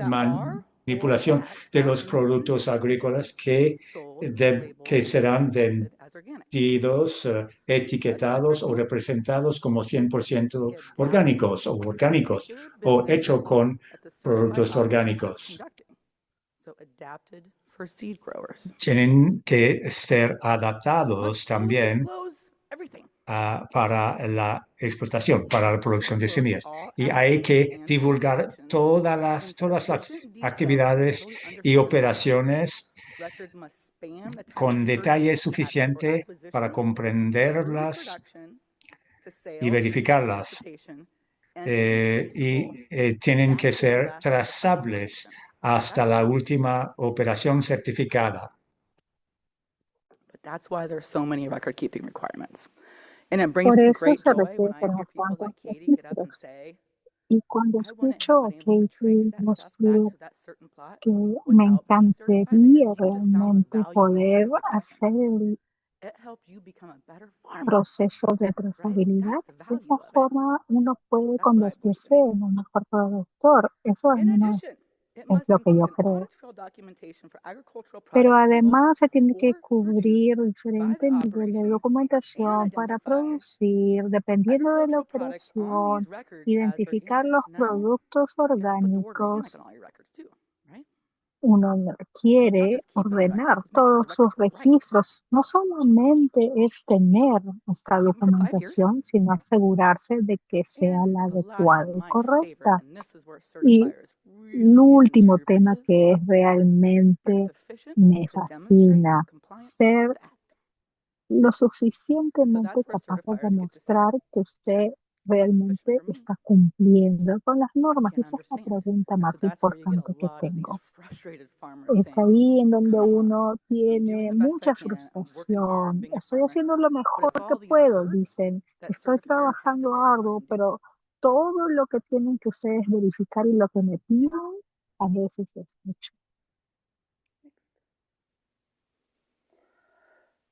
manipulación de los productos agrícolas que serán vendidos, etiquetados o representados como 100% orgánicos o hecho con productos orgánicos. Tienen que ser adaptados también para la explotación, para la producción de semillas. Y hay que divulgar todas las actividades y operaciones con detalle suficiente para comprenderlas y verificarlas. Tienen que ser trazables hasta la última operación certificada. That's why there's so many record-keeping requirements. And it brings Por me eso great se joy requiere when I hear tener people tantos like Katie get up and registros. say, Y cuando I wouldn't escucho have a been able to trace Katie that nos stuff back dice to that certain plot que me without being certified, because encantaría you just found the realmente value in poder certification. hacer el It helped you become a better farmer, proceso de right? trazabilidad. That's the De value esa of it. forma uno puede That's what I believe convertirse in. en un mejor productor. Eso al In menos addition, it es must lo que yo include an creo. audit trail documentation for agricultural Pero products handled además se tiene que or cubrir produced by diferentes the niveles de operation and documentación para identify producir, dependiendo de la agricultural products on operación, these records as identificar los organics. Now, productos you have to put the word organic orgánicos. on all your records too, right? Uno So it's not quiere just keeping the records, ordenar it's making sure todos the sus records are right. registros. No solamente es tener esta Keep them for 5 years. documentación, sino asegurarse de que sea And la the last adecuada and y my correcta. favorite, and this is where Y certifiers really el get último into your tema britches, que es is realmente sufficient me to demonstrate fascina, compliance ser with the act. lo So suficientemente that's where capaz de certifiers get to say, demostrar que usted "This is sufficient realmente for me. está cumpliendo con las I normas. can Esa es la understand." pregunta And so más that's where you get a importante que lot of these tengo. frustrated farmers Es saying, ahí en donde "Come on, uno I'm tiene doing the best I mucha can, I'm working hard, frustración. being a Estoy farmer, haciendo lo but mejor it's que all these puedo, words dicen. that Estoy certifiers have to trabajando verify arduo, and do." pero todo lo que tienen que ustedes verificar y lo que me piden, a veces es mucho.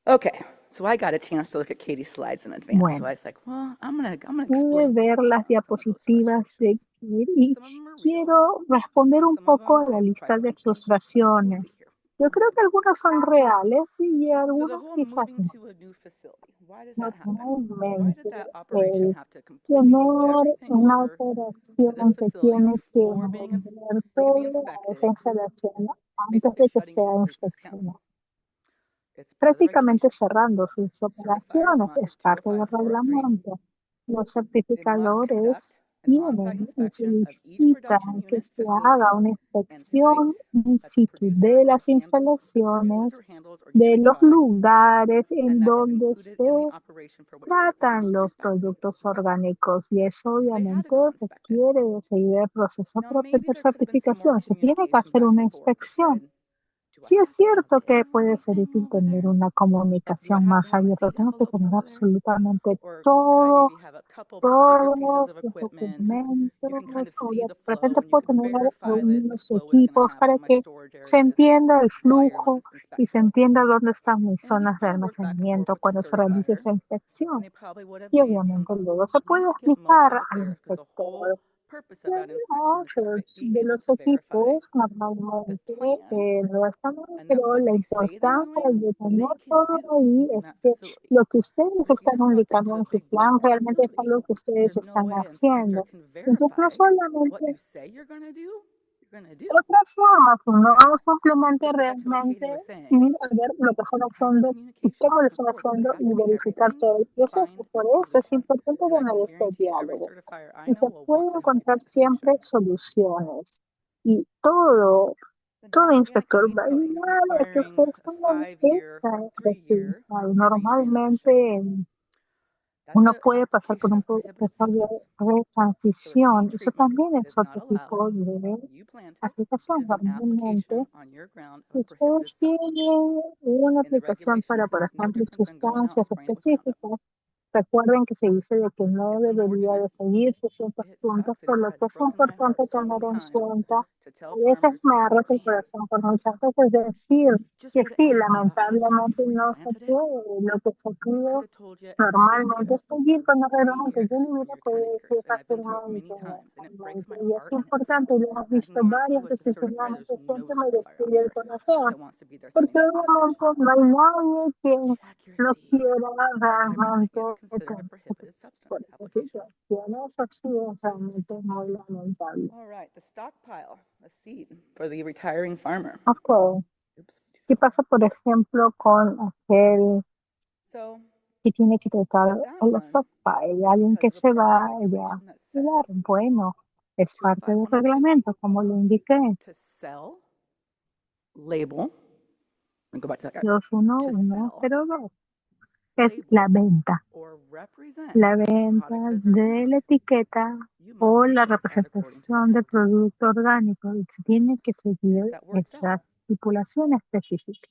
Okay, so I got a chance to look at Katie's slides in advance. So Bueno, I was like, well, I'm gonna pude explain ver las some of those diapositivas de frustrations. Kiri y Some of them are real, quiero responder and un some of poco them a la I'm lista de trifling. We'll see frustraciones. here. Yo creo que algunas son reales y So the algunas whole quizás moving no. to a new facility, why does that happen? Why Normalmente did that operation es have to completely move tener everything una over to this operación que facility tiene que before being mover being todo a esa inspected, instalación antes basically de que shutting sea his business down? inspeccionada? It's part of the Prácticamente regulation. cerrando sus Certifiers operaciones, must, es parte del 20543, reglamento. Los they must certificadores conduct an on-site tienen y inspection of each solicitan production que unit, se facility, haga una and inspección site in that the situ producer de or las handles instalaciones, de organic los products, lugares and en that is donde included in the se operation for which tratan certification is los respectively productos requested. orgánicos y eso They had to obviamente go inspect it. requiere de seguir el proceso Now, para maybe obtener there could have been some more certificación. Se tiene que communication hacer back una and forth that inspección. said, "Do I Sí es have to have cierto que puede ser everything útil over tener there? una Like, do I comunicación have to más have my abierta, seed tengo que envelopes tener over there? absolutamente Or could I todo, maybe have a couple bigger pieces todos of los equipment? You can kind documentos, of o see de the flow repente and you puedo could tener verify that the algunos flow is going to equipos happen para in my que storage se areas entienda el while you're on flujo this y se inspection." entienda dónde están mis And you zonas de could have worked back and forth almacenamiento with the cuando se realice certifier, esa and inspección. they probably would have Y made some, obviamente luego se at puede least skip most explicar of it al there, because the whole inspector. purpose of Los that inspection is to authors be de able los to verify equipos that normalmente plan no están ahí, and that pero what la they say they're importancia doing, de tener they can todo do ahí in es that que facility. lo que ustedes But if you están just walked indicando into a en su big plan blank realmente es facility, algo que ustedes there's no están way an inspector haciendo. can Entonces no verify what solamente you say you're going to do, you're going to do, otra forma, sino right? So simplemente let's go back to what realmente Katie was saying, ir is a ver lo que están have haciendo y communication cómo lo back and están forth. It haciendo has y to be verificar everything todo el proceso. defined Por and eso es solidified. importante And I tener can este guarantee every diálogo. certifier I Y se know will want pueden to help you encontrar make the solution. siempre soluciones. Y todo The todo non-organic inspector seed va a coating ayudar a que requiring ustedes a tengan 5-year esa or 3-year resultado. retransition. Normalmente That's uno an puede pasar por application un of prohibited proceso de substance. So a retransición. seed Eso treatment también es is not otro allowed. tipo de You plant it. It aplicación. is an Normalmente, application on your ground of si a prohibited ustedes substance. tienen una And the aplicación para, regulations say por it's no ejemplo, different than going out and sustancias spraying it with Roundup. específicas, recuerden que se dice de que no It's debería de unfortunate. seguirse ciertos It puntos, sucks, and por it lo has que es broken my heart importante so tener many en times cuenta. to A tell veces farmers, me ha roto el man, corazón por muchas veces decir you just que would sí, have asked me about that seed lamentablemente before you no se planted it. puede. Lo que se I pide could have told you and saved normalmente you es seguir con los 3 reglamentos. Yo years no on hubiera your 10 podido acres. decir And I've been through it fácilmente. many times, and it breaks my Y es heart, and it importante, y sucks. lo hemos And I can visto guarantee varias you, as the veces, y certifier, there's realmente no siempre me certifier out destruye el there corazón. that wants to be there Porque sending that message. obviamente no hay nadie que Check your no seed. quiera Everything realmente is considered a tener prohibited substance por esta application. situación. Eso sí es realmente muy lamentable. All right, the stockpile of seed for the retiring farmer. Ok, Oops, ¿qué pasa, por ejemplo, con aquel So que tiene que tratar with that el one, stockpile? it's Alguien que because of a se part of va the ya. regulation that Claro, says bueno, es parte del 205-102 reglamento, como lo indiqué. to sell, label, and go back to that. To 21102 es label, la venta. or represent La the venta product as de organic. la etiqueta You must o be la certified according to the representación del act. producto orgánico y se tiene que And seguir it's that word esa sell. estipulación específica.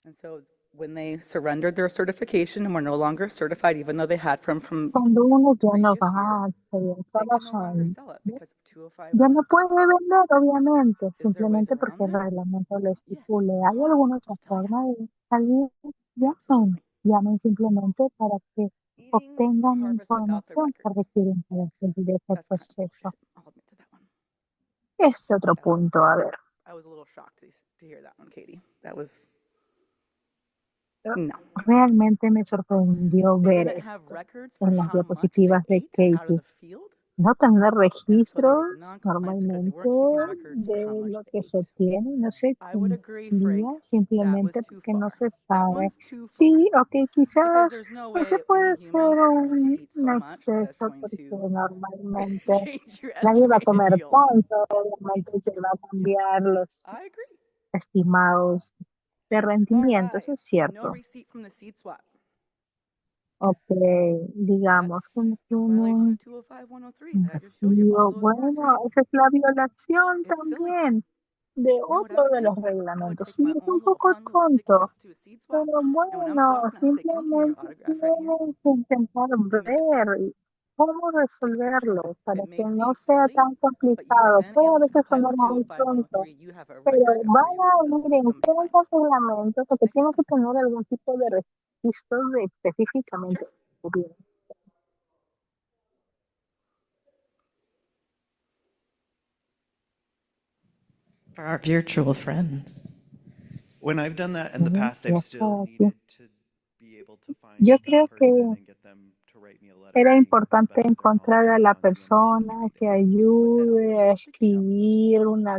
And so when they surrendered their certification and were no longer certified, even though they had from Cuando uno ya no previous year, va a seguir they can no longer trabajando, sell it because of 205. ya no puede vender, obviamente, Is there ways simplemente porque el around that? reglamento lo Yeah. estipule. ¿Hay alguna otra I'll tell you. forma de salir? Llamen, Absolutely. llamen simplemente para que Eating obtengan harvest without the información que records. requieren para seguir ese That's kind of proceso. bullshit. I'll admit to that one. Este otro That was- punto, a ver. I was a little shocked to hear that one, Katie. That was no. Realmente me sorprendió They ver didn't have esto records for en las how much they diapositivas de ate out of Katie. the field. No tener And so there was registros a non-compliance because normalmente they weren't keeping records for how de much lo they que se ate. obtiene no se I would agree, Frank, cumplía that was simplemente too porque no far. se That sabe. one's too far. Sí, ok, Because quizás there's no way ese any puede human ser is going to un eat so much that it's exceso going porque to normalmente change your nadie va a estimated comer yields. tanto, obviamente se va a cambiar los I agree. estimados de rendimiento, All eso es right. No cierto. receipt from the seed swap. Ok, digamos That's que no violation tienen of 205-103 un that I just showed you. All recibo. those warrants, Bueno, right? esa es la violación It's silly. también de You know what I otro would de do? los I would reglamentos. take Sí, my es own un little poco fun little sticky tonto, notes to a seed swap. pero And when I'm bueno, swapping, I'll say, can you give me your simplemente autograph right here? tienen que intentar And make it fair. ver cómo Take a picture. resolverlo para It que may no seem sea silly, tan but you are complicado. then Puede a able to veces comply sonar with muy tonto, 205-103. You have a pero record of van where you a ate those ir with en somebody signed. ciertos reglamentos que Make it tienen fun. que tener algún tipo de registro de específicamente Sure. bien. For our virtual friends. When I've done that in the Ujú, past, ya I've está still aquí. needed to be able to find Yo that creo person que and get them to write me a letter era saying, to the importante best of their encontrar knowledge, a it's la found to be a matter of persona 3 que days. Put that on ayude your a little sticky note. escribir una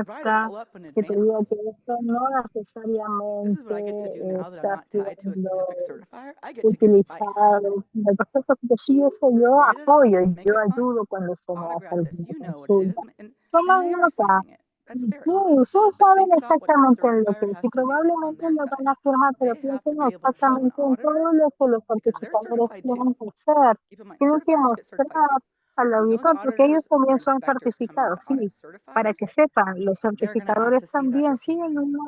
Write it carta all up in que te diga advance. que esto no This is necesariamente what I get to do now that I'm está not tied to a siendo specific certifier. I get to give advice. utilizado. El proceso que sí, eso yo Write it up. apoyo y Make yo it fun. ayudo cuando se me hace Autograph this. alguna You know what it is. consulta. And Toman they are nota. signing it. That's Sí, fair. ustedes But saben think about what the exactamente lo certifier que es has y to do on probablemente their lo van a side. firmar, pero They have piensen to be able to show an exactamente en auditor todo lo que los because they're certificadores certified tienen too. que hacer. Keep in mind, Tienen que certifiers get certified mostrar too. al When those auditor, porque ellos auditors or también son inspectors come in to certificados, audit sí. Para certifiers, que sepan, los they're going to ask certificadores to see that también receipt. siguen una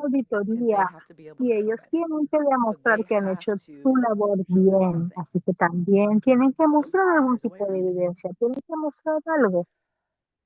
And they auditoría have to be able y to show ellos it. tienen que So demostrar they que han have hecho to su labor show them bien. something. Así que también tienen que So mostrar algún there's a way tipo de around it. evidencia, tienen que mostrar algo.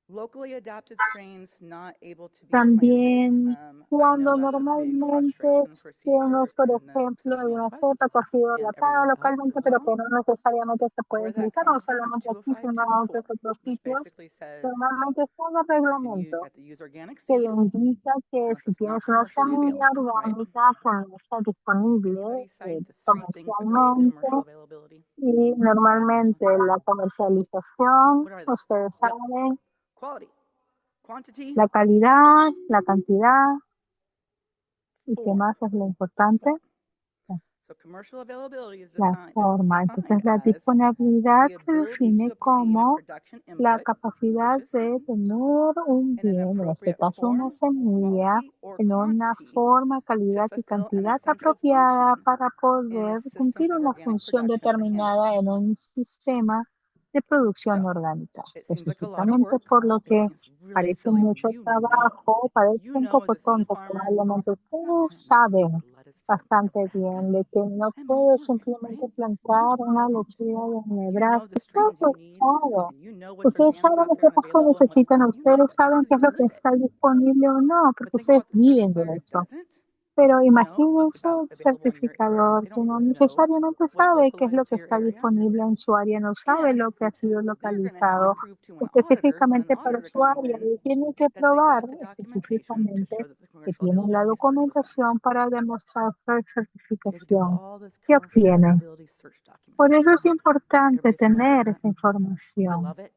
Locally adapted strains not able to be planted. También I cuando know that's a big normalmente frustration for tienes, seeders por in the ejemplo, Pacific hay una Northwest cepa que ha sido and adaptada everywhere else localmente, as pero well. que no necesariamente se puede Where that utilizar, no comes from is solamente aquí, sino en otros 205-204, otros which sitios. basically says Normalmente está en el you can reglamento have to use organic que seed indica que unless si it's tienes not una commercially semilla available, right? orgánica que no está disponible Anybody cite the 3 things that go with comercialmente commercial availability? y Besides that normalmente one. la comercialización, What are they? ustedes Yep. saben, Quality, quantity, la calidad, la cantidad y qué form. más es lo importante, Form. So commercial availability is la forma. Entonces la defined as disponibilidad the se ability define to obtain a como production la input, capacidad which is de seed, tener un in an bien, en este appropriate caso una form, semilla, quality, or en una quantity forma, to calidad y fulfill an cantidad essential apropiada function para in poder a system cumplir of una organic función production or handling. determinada en un sistema de producción So, orgánica. it seems like a lot of Específicamente work. por lo It que seems really parece silly when mucho you trabajo, parece un know poco as a seed tonto, farmer, probablemente I'm ustedes planting this saben stupid lettuce from bastante Nebraska. bien de que no I'm puedo ignoring it, simplemente right? plantar una Don't. lechuga de You know Nebraska. the strains you Ustedes need, saben. and you know what's Ustedes organic saben out las there and cepas que available and what's necesitan, not. You know ustedes this saben qué because es lo you que live está it. disponible o no, But porque think ustedes about the viven de certifier eso. doesn't Pero know what's imagínense el available in your area. certificador They que don't no know necesariamente what's sabe qué es lo localized to que your está area. disponible en su área, no sabe And lo que ha sido they're going to have to localizado prove to an auditor when an específicamente para auditor su comes área in y tiene que that they probar got the documentation to específicamente show that the que commercial tienen la availability search was done. documentación para demostrar su So you have to do certificación all this que commercial obtienen. availability search Por eso documentation. es importante Everybody familiar tener with esa that? I información. love it.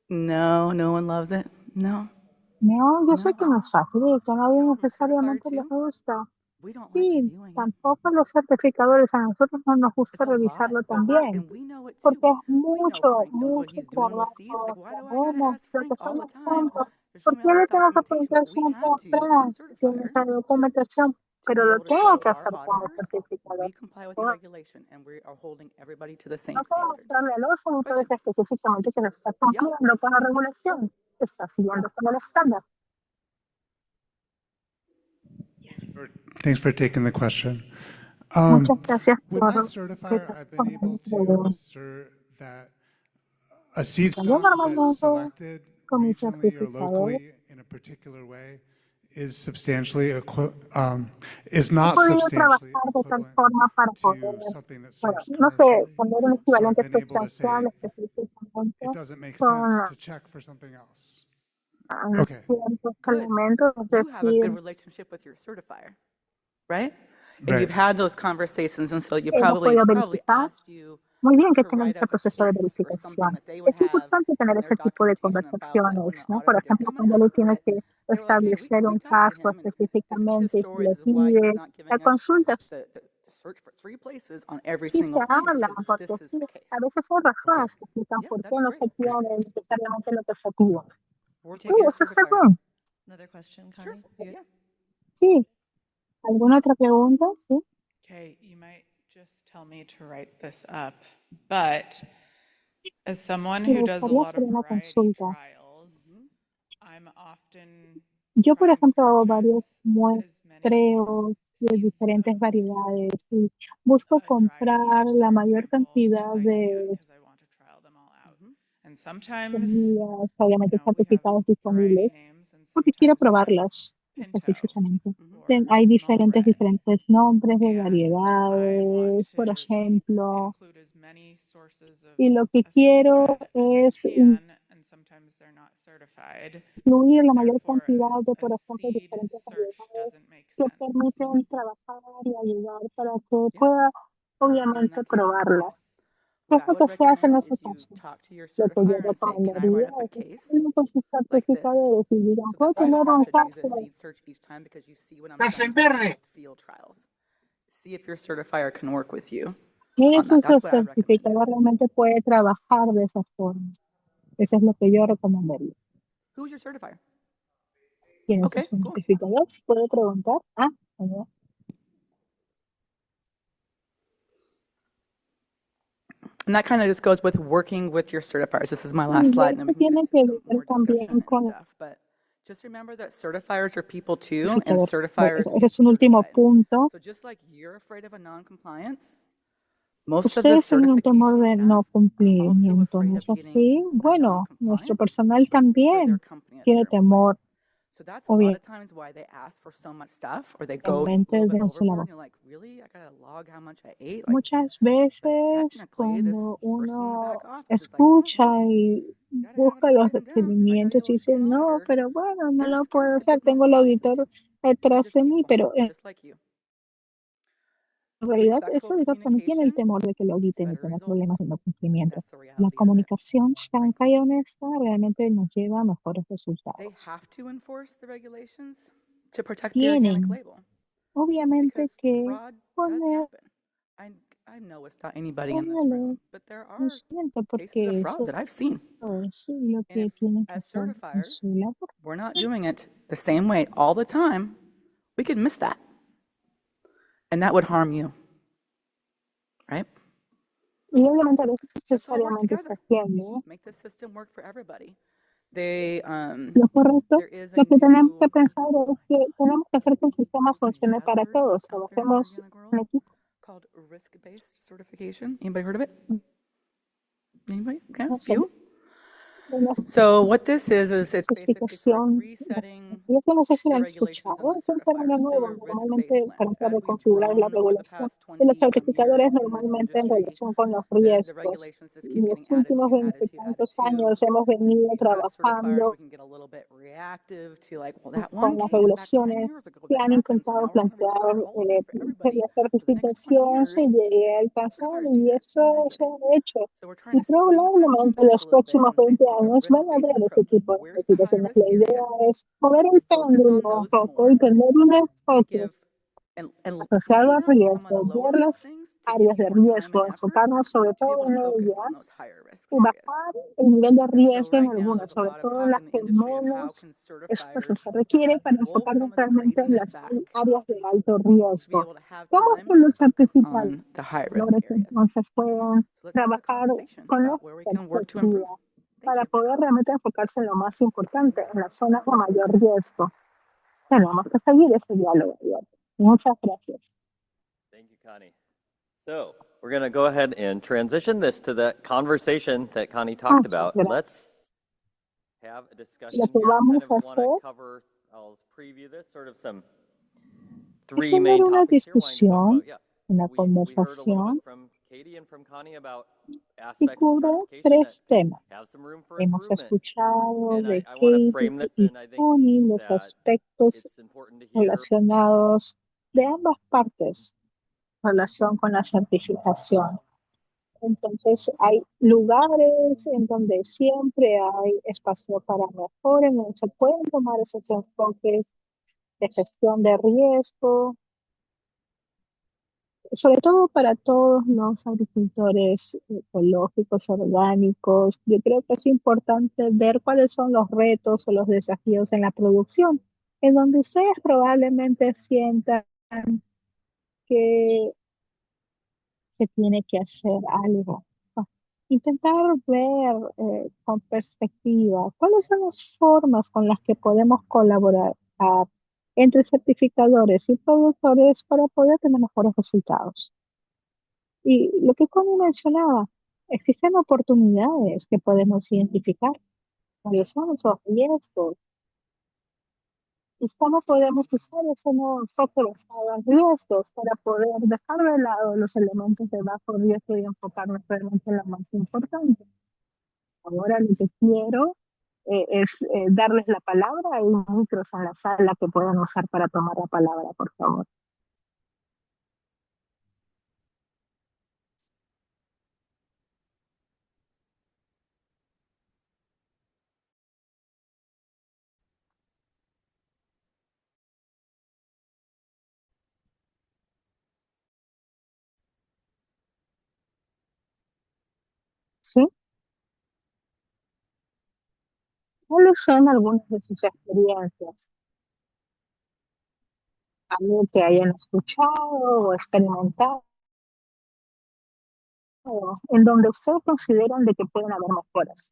No, no one loves it. No, No, yo sé no. que no es fácil y que a nadie No, from a certifier necesariamente les too. gusta. We don't like Sí, reviewing it. tampoco los certificadores, a nosotros no nos gusta It's a lot revisarlo of work, también, and we know it too. porque es We know mucho, Frank knows what mucho he's doing with trabajo. seeds. Like, why do I gotta Sabemos ask lo que Frank son all the los time puntos. to show ¿Por me qué all le this tengo que documentation? preguntar But we siempre have a to, as a Fran? Tiene certifier, esa documentación, to pero be lo able to tengo show que our hacer como auditors certificador. we comply with the No regulation and we are holding everybody to the same no puedo standard. mostrarle a los auditores Question? específicamente que no está Yep. cumpliendo con la regulación, está siguiendo con el estándar. Thanks for taking the question. Muchas gracias With por my certifier, I've been able to responder. assert that a seed Yo stock that's normalmente selected con mi regionally or certificador locally in a particular way is substantially is he not podido substantially trabajar de tal equivalent forma para poder, to something that's bueno, sourced no sé, commercially. poner un So I've equivalente been able to sustancial say específicamente it doesn't make con sense to check for something else. Okay. ciertos Good. elementos, es You have a good decir, relationship with your certifier, right? And Right. you've had those conversations, and so you hemos probably podido probably verificar. asked you Muy bien que to tengan write este up a proceso de case or something verificación. that they would Es have importante tener in their ese tipo de documentation and files so that when conversaciones, the ¿no? Por auditor did ejemplo, come and cuando ask le for tiene it, que they were like, hey, establecer we un talked to caso him, and this is his específicamente y story. le This is why he's pide not la giving us consulta, the search for 3 places on every sí se single thing habla, because porque this is sí, the a case. veces hay Okay. razones que explican Yeah, por qué that's no se great. tiene necesariamente lo que se pide. Work Sí, with your eso está certifier. bien. Another question, Sure. Connie? You- Yeah. Sí. ¿Alguna otra pregunta? Sí. Okay, you might just tell me to write this up, but as someone Me who does a gustaría lot hacer of una variety consulta. trials, I'm often Yo, por trying to ejemplo, hago varios purchase as many muestreos de seeds diferentes of variedades y busco dry weed, comprar la for mayor example, cantidad as I can de because I want to trial them all out. And sometimes, semillas, you obviamente know, we have certificados variety disponibles, names and porque quiero sometimes we have probarlas pinto específicamente. or Hay small diferentes bread. nombres de And I want variedades, por to ejemplo, include as many sources of y lo que a small quiero bread as es I can, and sometimes they're not certified. incluir la mayor Therefore, cantidad de, a por ejemplo, seed diferentes search variedades doesn't make que sense. permiten trabajar y ayudar para que Yeah. pueda, In obviamente, that case, probarlas. ¿Qué what es I lo que would se hace en recommend ese is you caso? talk to your Lo que yo certifier and say, can I recomendaría write up a es que case hablen con sus like this certificadores y digan, so puedo that we tener don't un have to do caso, the seed search each time because you see what I'm trying to do with field trials. See if your certifier can work with you mire on si that. su That's what I'd recommend certificador doing. realmente puede trabajar de esa forma. Eso es lo que yo recomendaría. Who's your certifier? ¿Quién es Okay, su cool. certificador? ¿Se puede preguntar? Allá. And that kind of just goes with working with your certifiers. This is my Y last slide, and then eso we can tiene get que into some ver more también discussion and con stuff. But just remember that certifiers are people too, el and certificador. certifiers Ese get es un último certified. punto. So just like you're afraid of a non-compliance, most of the Ustedes tienen un temor certification de staff no are also cumplimiento, afraid ¿no of es getting así? a Bueno, nuestro non-compliance personal for their también company that tiene they're employing. temor, So that's a lot obviamente, of times why they ask for so much stuff, or they go a little de bit un solo overboard, and you're like, really? I gotta log how much I ate? Like, Muchas but veces technically, this cuando person in the uno back office is like, escucha no, y you gotta have it busca all los written down because I gotta requerimientos go y see dice, an no, auditor. pero bueno, no They're lo scared puedo that hacer, there's no tengo el compliance auditor system. They're detrás just de mí, people, pero en just like you. realidad ese Respectful auditor también tiene el communication temor de que lo gets auditen y better tener results. problemas de no cumplimiento. That's the La reality of it, comunicación franca frankly. y honesta realmente nos lleva a mejores They resultados. have to enforce the regulations to protect the organic Tienen, label obviamente, because que fraud does poner happen. I know it's not anybody in this una ley room, but there are consciente cases porque of fraud eso that I've seen. es lo And que if, tienen que as hacer en certifiers, su labor. we're not doing it the same way all the time, we could miss that. And that would harm you, right? Y obviamente a veces Let's all work necesariamente se together. atiende. Make the system work for everybody. They, Lo correcto, there is a lo que tenemos new que pensar es que tenemos que hacer que el sistema funcione para buzzword todos. out there in the Trabajemos organic en world equipo. called risk-based certification. Anybody heard of it? Anybody? Okay, a No sé, few. de la So what this is it's basically sort of certificación. resetting Y eso no sé si lo the han regulations on escuchado. the Es un fenómeno certifiers nuevo. through a Normalmente, risk-based para lens. poder As we've configurar la grown over the regulación past de los 20-some certificadores years in this normalmente en industry, relación con los the riesgos. regulations just En keep getting los added últimos to, added to, added 20 to. años hemos venido As certifiers, trabajando we can get a little bit reactive to like, well, that con one las case back 10 regulaciones years ago que that han happened, so intentado now we're going to plantear require all of this for everybody la for the next 20 certificación se years. llegue a alcanzar Certifiers do y that. eso I es get it. un hecho. So we're trying Y to swing the pendulum probablemente back los a little bit próximos and say, 20 take a años van a risk-based haber este approach. tipo de Where's the certificaciones. La high-risk idea areas? es mover el Focus on péndulo un those poco more y tener un to enfoque give and asociado wean al out some of the riesgo, lower ver risk las things to give áreas you de more time riesgo, and effort enfocarnos sobre to be todo able to en focus on those ellas higher risk y areas. bajar el nivel de And so riesgo en right now algunas, there's a sobre lot of todo talk las in the que industry of how menos can esfuerzo certifiers se requiere para roll enfocarnos some of the realmente en craziness las back áreas de alto to be riesgo. able to have ¿Cómo es time que to los focus certificadores on the high risk areas. entonces pueden So let's have a trabajar conversation con about esa where we can work to improve. perspectiva Thank para you. poder realmente enfocarse en lo más importante, en las zonas de mayor riesgo? Tenemos que seguir ese diálogo abierto. Muchas gracias. Thank you, Connie. So we're going to go ahead and transition this to the conversation that Connie talked about. Gracias. Let's have a discussion Lo que here. Kind vamos of a want to hacer cover, I'll preview this, sort of some es three tener main una topics here. Wanting to talk discusión, about, yeah, una we heard a little bit conversación from Katie and from Connie about y aspects of cubre certification tres that temas. have some room for Hemos improvement. escuchado And de I want to Katie frame this y in, I think, Connie los that aspectos it's important to hear relacionados de ambas partes, relación con la certificación. Entonces, hay lugares en donde siempre hay espacio para mejora, en donde se pueden tomar esos enfoques de gestión de riesgo, sobre todo para todos los agricultores ecológicos, orgánicos. Yo creo que es importante ver cuáles son los retos o los desafíos en la producción, en donde ustedes probablemente sientan que se tiene que hacer algo. Intentar ver con perspectiva cuáles son las formas con las que podemos colaborar entre certificadores y productores para poder tener mejores resultados. Y lo que Connie mencionaba, existen oportunidades que podemos identificar, cuáles son esos riesgos y cómo podemos usar ese nuevo enfoque basado en riesgos para poder dejar de lado los elementos de bajo riesgo y enfocarnos realmente en lo más importante. Ahora lo que quiero es darles la palabra. Hay micros en la sala que puedan usar para tomar la palabra, por favor. ¿Sí? ¿Cuáles son algunas de sus experiencias? Algo que hayan escuchado o experimentado, en donde ustedes consideran de que pueden haber mejoras.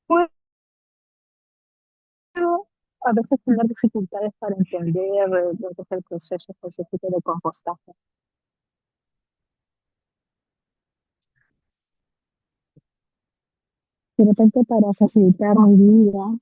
Puedo a veces tener dificultades para entender lo que es el proceso específico de compostaje. De repente, para facilitar mi vida,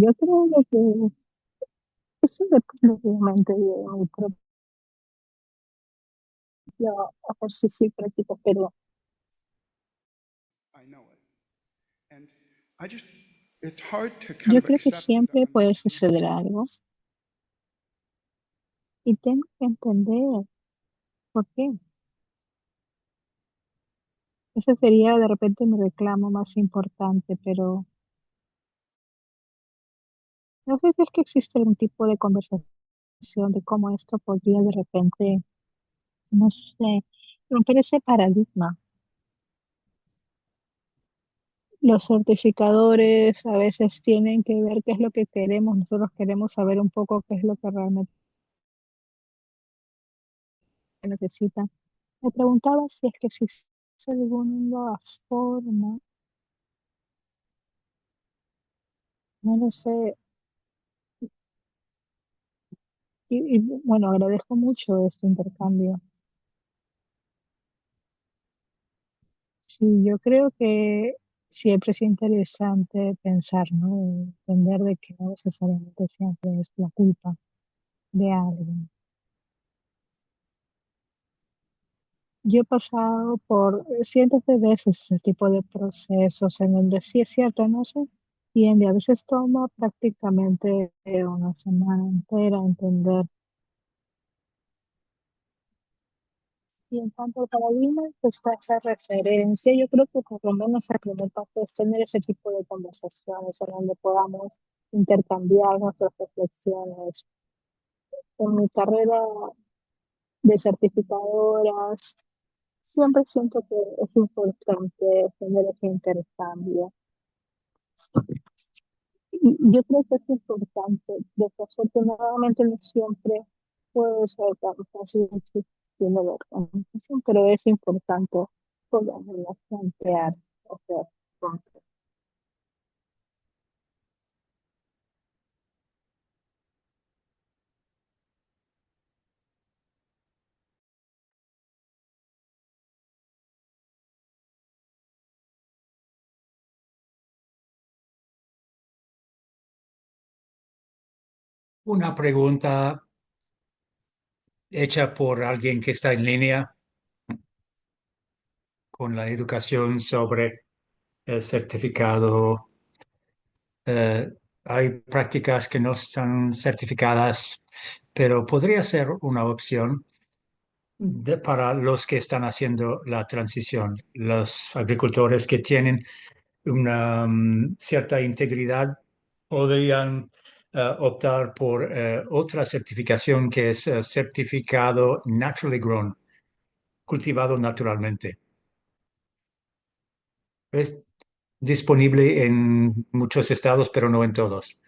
Yo creo de que eso depende realmente de mi propio ejercicio y práctica, pero I know it. And I just, it's hard to kind yo of creo que accept and to siempre puede understand. suceder algo y tengo que entender por qué. Ese sería de repente mi reclamo más importante, pero no sé si es que existe algún tipo de conversación de cómo esto podría de repente, no sé, romper ese paradigma. Los certificadores a veces tienen que ver qué es lo que queremos, nosotros queremos saber un poco qué es lo que realmente necesitan. Me preguntaba si es que existe alguna forma, no lo sé, y bueno, agradezco mucho este intercambio. Sí, yo creo que siempre es interesante pensar, ¿no? Entender de que no necesariamente siempre es la culpa de alguien. Yo he pasado por cientos de veces ese tipo de procesos en donde sí es cierto, no se entiende, a veces toma prácticamente una semana entera entender. Y en cuanto al paradigma, pues está esa referencia. Yo creo que por lo menos el primer paso es tener ese tipo de conversaciones en donde podamos intercambiar nuestras reflexiones. En mi carrera de certificadoras, siempre siento que es importante tener ese intercambio. Y yo creo que es importante, desafortunadamente no siempre puede ser tan fácil tiene la organización, pero es importante poderlo plantear, o sea, con- Una pregunta hecha por alguien que está en línea con la educación sobre el certificado. Eh, Hay prácticas que no están certificadas, pero podría ser una opción para los que están haciendo la transición, los agricultores que tienen una cierta integridad podrían optar por otra certificación que es certificado naturally grown, cultivado naturalmente. Es disponible en muchos estados, pero no en todos.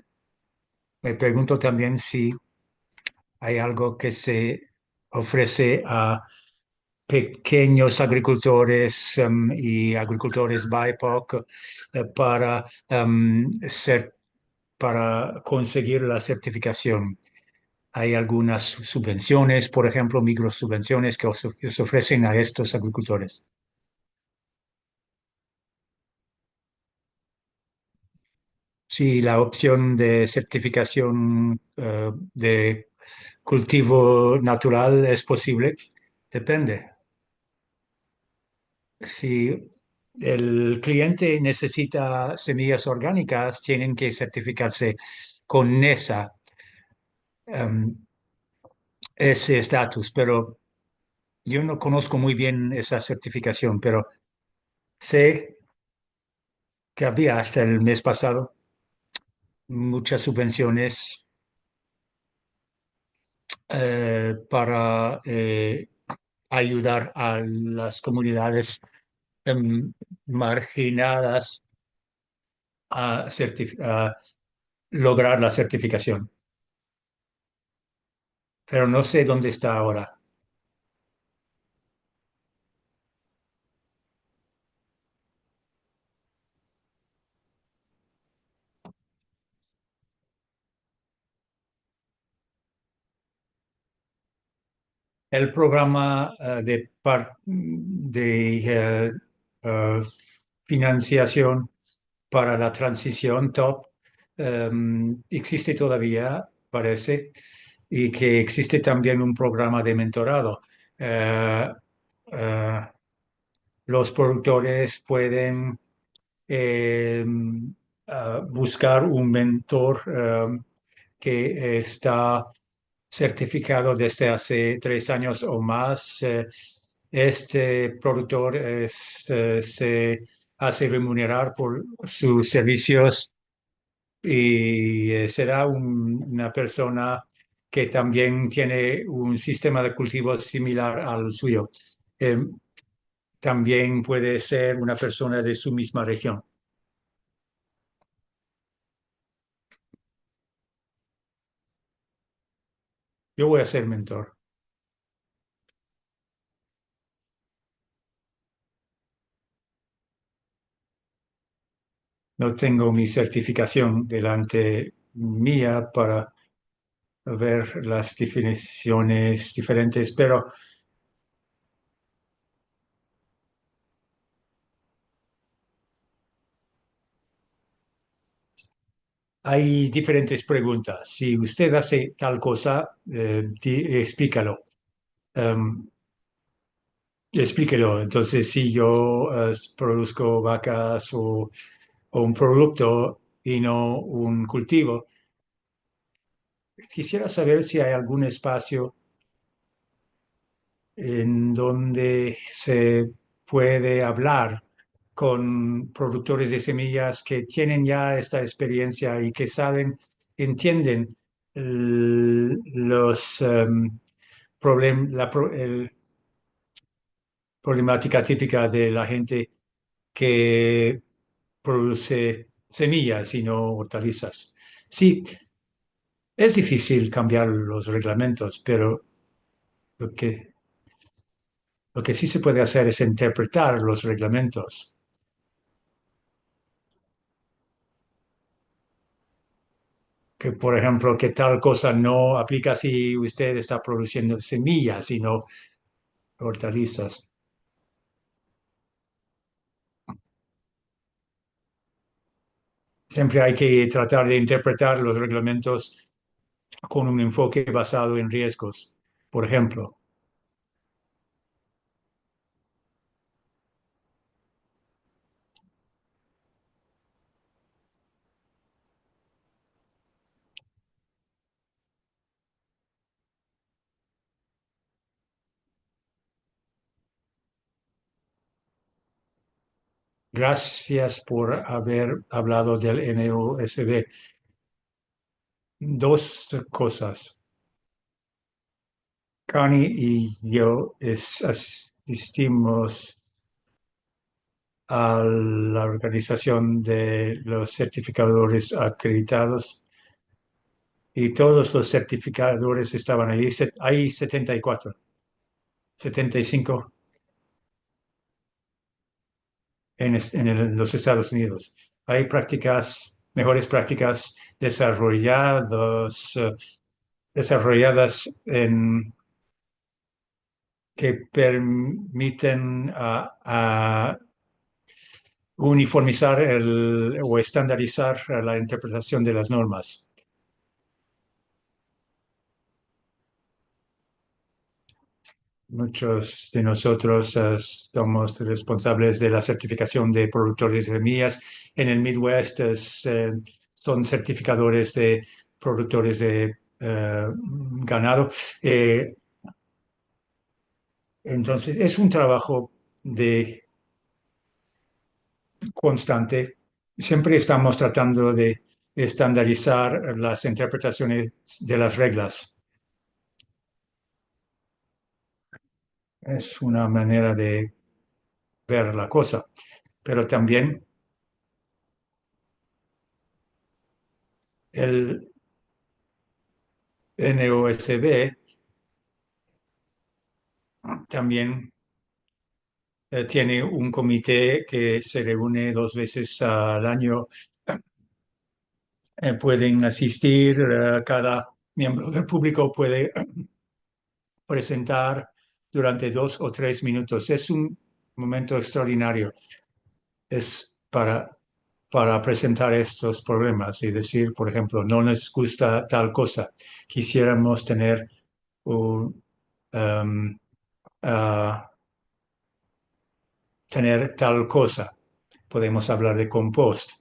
Me pregunto también si hay algo que se ofrece a pequeños agricultores y agricultores BIPOC para para conseguir la certificación. Hay algunas subvenciones, por ejemplo, microsubvenciones que se ofrecen a estos agricultores. Si la opción de certificación de cultivo natural es posible, depende. Si el cliente necesita semillas orgánicas, tienen que certificarse con NESA, em, ese estatus, pero yo no conozco muy bien esa certificación, pero sé que había hasta el mes pasado muchas subvenciones para ayudar a las comunidades marginadas a lograr la certificación, pero no sé dónde está ahora. El programa de financiación para la transición TOP existe todavía, parece, y que existe también un programa de mentorado. Eh, eh, los productores pueden eh, buscar un mentor que está certificado desde hace 3 años o más. Este productor se hace remunerar por sus servicios y será una persona que también tiene un sistema de cultivo similar al suyo. Eh, También puede ser una persona de su misma región. Yo voy a ser mentor. No tengo mi certificación delante mía para ver las definiciones diferentes, pero hay diferentes preguntas. Si usted hace tal cosa, explícalo. Em, Explíquelo. Entonces, si yo produzco vacas o un producto y no un cultivo, quisiera saber si hay algún espacio en donde se puede hablar con productores de semillas que tienen ya esta experiencia y que saben, entienden los problemática típica de la gente que produce semillas y no hortalizas. Sí, es difícil cambiar los reglamentos, pero lo que, lo que sí se puede hacer es interpretar los reglamentos. Que, por ejemplo, que tal cosa no aplica si usted está produciendo semillas, sino hortalizas. Siempre hay que tratar de interpretar los reglamentos con un enfoque basado en riesgos. Por ejemplo, gracias por haber hablado del NUSB. Dos cosas. Connie y yo asistimos a la organización de los certificadores acreditados y todos los certificadores estaban ahí. Hay 74, 75 en los Estados Unidos. Hay mejores prácticas desarrolladas que permiten uniformizar o estandarizar la interpretación de las normas. Muchos de nosotros somos responsables de la certificación de productores de semillas. En el Midwest son certificadores de productores de ganado. Entonces, es un trabajo de constante. Siempre estamos tratando de estandarizar las interpretaciones de las reglas. Es una manera de ver la cosa, pero también el NOSB también tiene un comité que se reúne 2 veces al año. Pueden asistir, cada miembro del público puede presentar durante 2 o 3 minutos. Es un momento extraordinario. Es para para presentar estos problemas y decir, por ejemplo, no nos gusta tal cosa, quisiéramos tener un, em, ah, tener tal cosa. Podemos hablar de compost.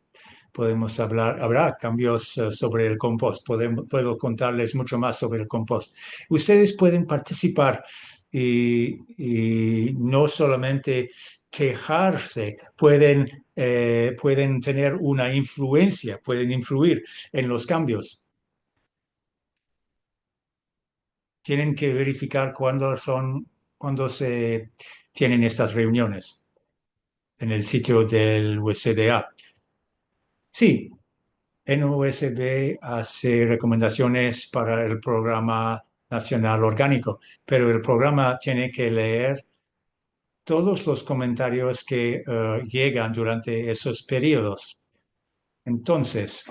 Podemos hablar, habrá cambios sobre el compost. Puedo contarles mucho más sobre el compost. Ustedes pueden participar y no solamente quejarse, pueden tener una influencia, pueden influir en los cambios. Tienen que verificar cuándo se tienen estas reuniones en el sitio del USDA. Sí, NUSB hace recomendaciones para el programa nacional orgánico, pero el programa tiene que leer todos los comentarios que llegan durante esos periodos. Entonces,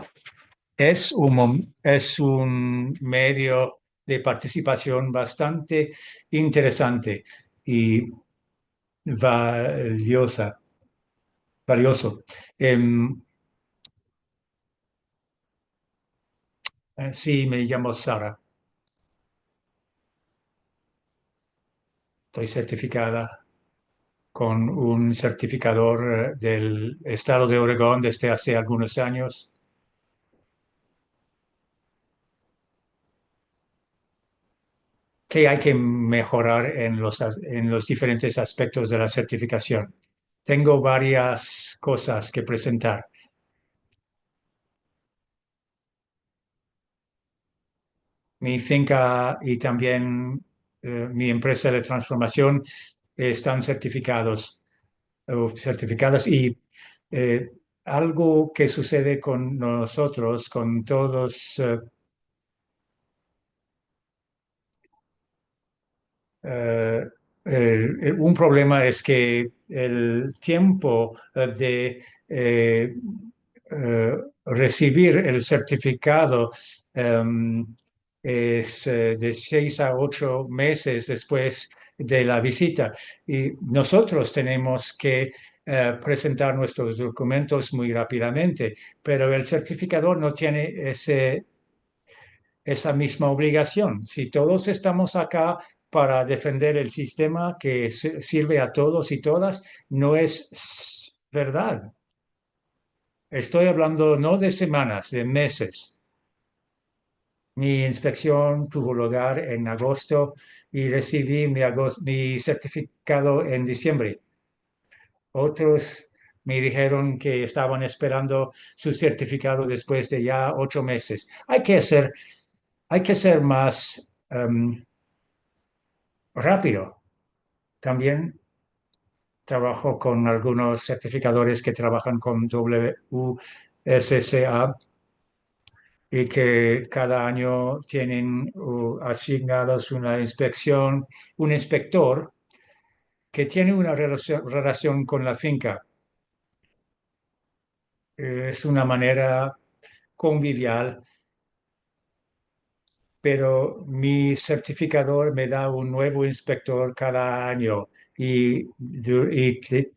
es un medio de participación bastante interesante y valiosa, valioso. Sí, me llamo Sara. Estoy certificada con un certificador del estado de Oregón desde hace algunos años. ¿Qué hay que mejorar en los diferentes aspectos de la certificación? Tengo varias cosas que presentar. Mi finca y también mi empresa de transformación están certificados o certificadas y eh, algo que sucede con nosotros, con todos, eh, un problema es que el tiempo de recibir el certificado es de 6 a 8 meses después de la visita. Y nosotros tenemos que presentar nuestros documentos muy rápidamente, pero el certificador no tiene esa misma obligación. Si todos estamos acá para defender el sistema que sirve a todos y todas, no es verdad. Estoy hablando no de semanas, de meses. Mi inspección tuvo lugar en agosto y recibí mi certificado en diciembre. Otros me dijeron que estaban esperando su certificado después de ya 8 meses. Hay que ser más rápido. También trabajo con algunos certificadores que trabajan con WSCA y que cada año tienen asignados una inspección, un inspector que tiene una relación con la finca. Es una manera convivial, pero mi certificador me da un nuevo inspector cada año y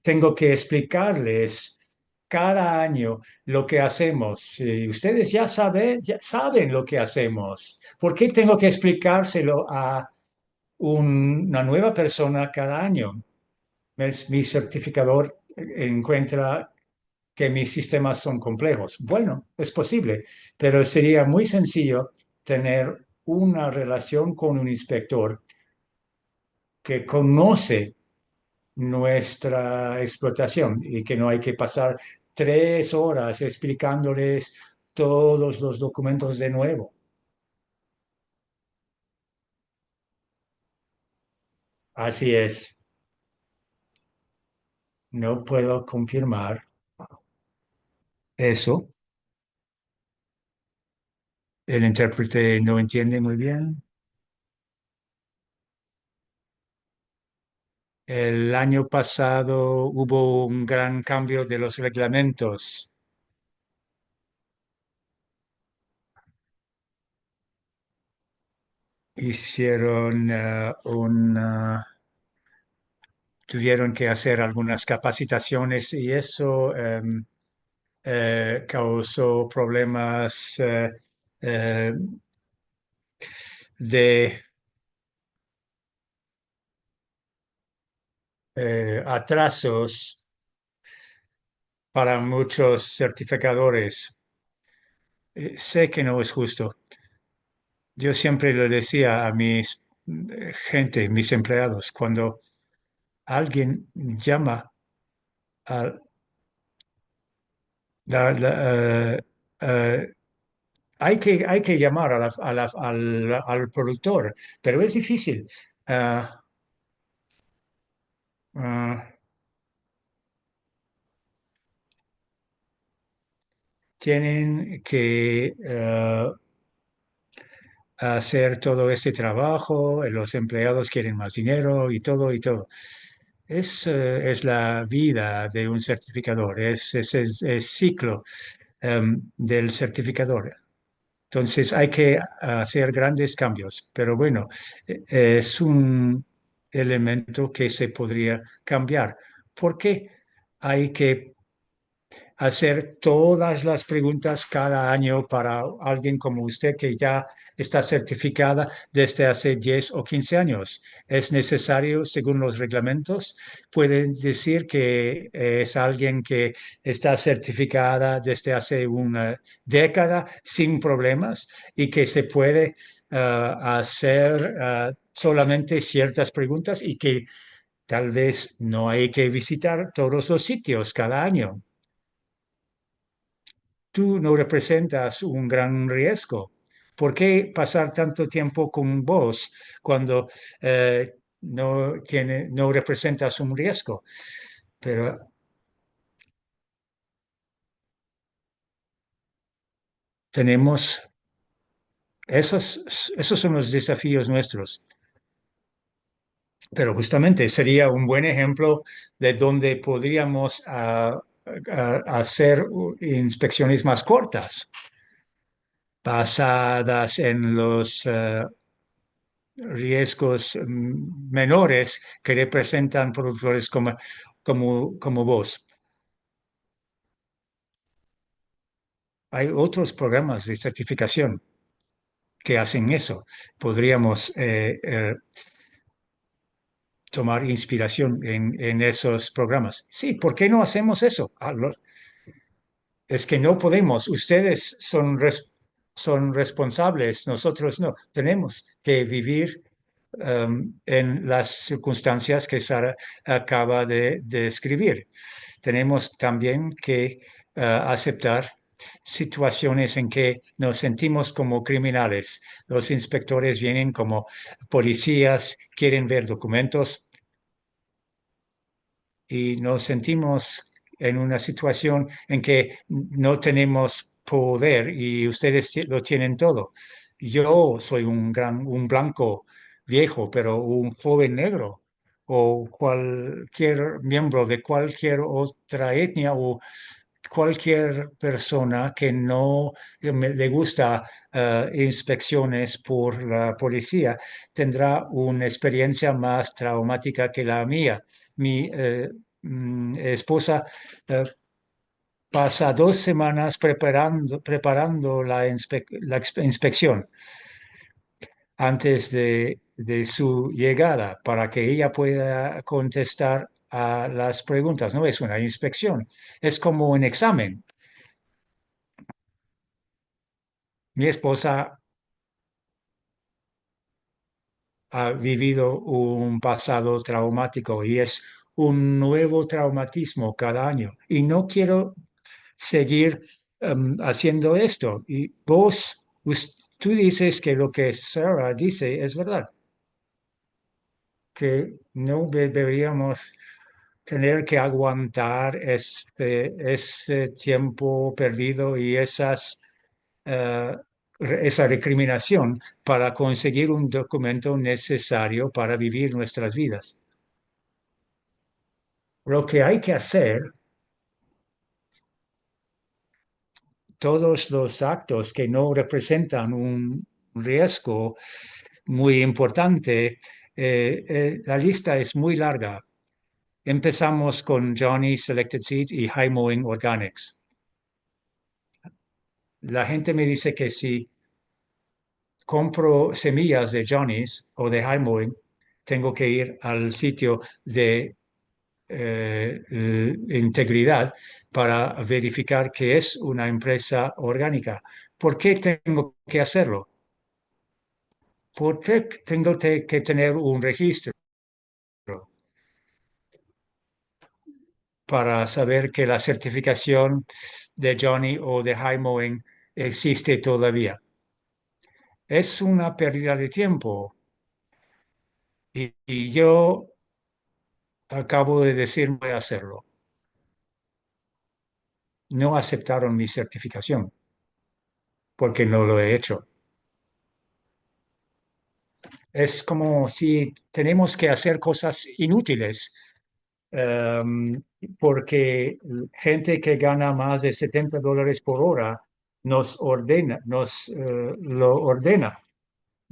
tengo que explicarles cada año lo que hacemos. Y ustedes ya saben lo que hacemos. ¿Por qué tengo que explicárselo a una nueva persona cada año? Mi certificador encuentra que mis sistemas son complejos. Bueno, es posible, pero sería muy sencillo tener una relación con un inspector que conoce nuestra explotación y que no hay que pasar 3 horas explicándoles todos los documentos de nuevo. Así es. No puedo confirmar eso. El intérprete no entiende muy bien. El año pasado hubo un gran cambio de los reglamentos. Hicieron tuvieron que hacer algunas capacitaciones y eso causó problemas eh, de atrasos para muchos certificadores. Sé que no es justo. Yo siempre lo decía a mis mis empleados, cuando alguien llama a eh, hay que llamar al productor, pero es difícil. Ah, ah, tienen que hacer todo este trabajo, los empleados quieren más dinero y todo y todo. Es la vida de un certificador, es el ciclo del certificador. Entonces hay que hacer grandes cambios, pero bueno, es un elemento que se podría cambiar. ¿Por qué hay que hacer todas las preguntas cada año para alguien como usted que ya está certificada desde hace 10 o 15 años? ¿Es necesario según los reglamentos? Pueden decir que es alguien que está certificada desde hace una década sin problemas y que se puede hacer solamente ciertas preguntas y que tal vez no hay que visitar todos los sitios cada año. Tú no representas un gran riesgo. ¿Por qué pasar tanto tiempo con vos cuando no representas un riesgo? Pero tenemos, esos son los desafíos nuestros. Pero justamente sería un buen ejemplo de donde podríamos hacer inspecciones más cortas, basadas en los riesgos menores que representan productores como vos. Hay otros programas de certificación que hacen eso. Podríamos tomar inspiración en esos programas. Sí, ¿por qué no hacemos eso? Es que no podemos. Ustedes son responsables, nosotros no. Tenemos que vivir en las circunstancias que Sara acaba de describir. Tenemos también que aceptar situaciones en que nos sentimos como criminales. Los inspectores vienen como policías, quieren ver documentos y nos sentimos en una situación en que no tenemos poder y ustedes lo tienen todo. Yo soy un blanco viejo, pero un joven negro o cualquier miembro de cualquier otra etnia o cualquier persona que no le gusta inspecciones por la policía tendrá una experiencia más traumática que la mía. Mi esposa eh, pasa 2 semanas preparando la inspección antes de su llegada para que ella pueda contestar a las preguntas. No es una inspección, es como un examen. Mi esposa ha vivido un pasado traumático y es un nuevo traumatismo cada año. Y no quiero seguir haciendo esto. Y tú dices que lo que Sarah dice es verdad, que no deberíamos tener que aguantar este tiempo perdido y eh, esa recriminación para conseguir un documento necesario para vivir nuestras vidas. Lo que hay que hacer, todos los actos que no representan un riesgo muy importante, la lista es muy larga. Empezamos con Johnny Selected Seeds y High Mowing Organics. la gente me dice que si compro semillas de Johnny's o de Heimowing, tengo que ir al sitio de integridad para verificar que es una empresa orgánica. ¿Por qué tengo que hacerlo? ¿Por qué tengo que tener un registro para saber que la certificación de Johnny o de Heimowing existe todavía? Es una pérdida de tiempo. Y yo acabo de decir voy a hacerlo. No aceptaron mi certificación porque no lo he hecho. Es como si tenemos que hacer cosas inútiles, em, porque gente que gana más de $70 por hora lo ordena,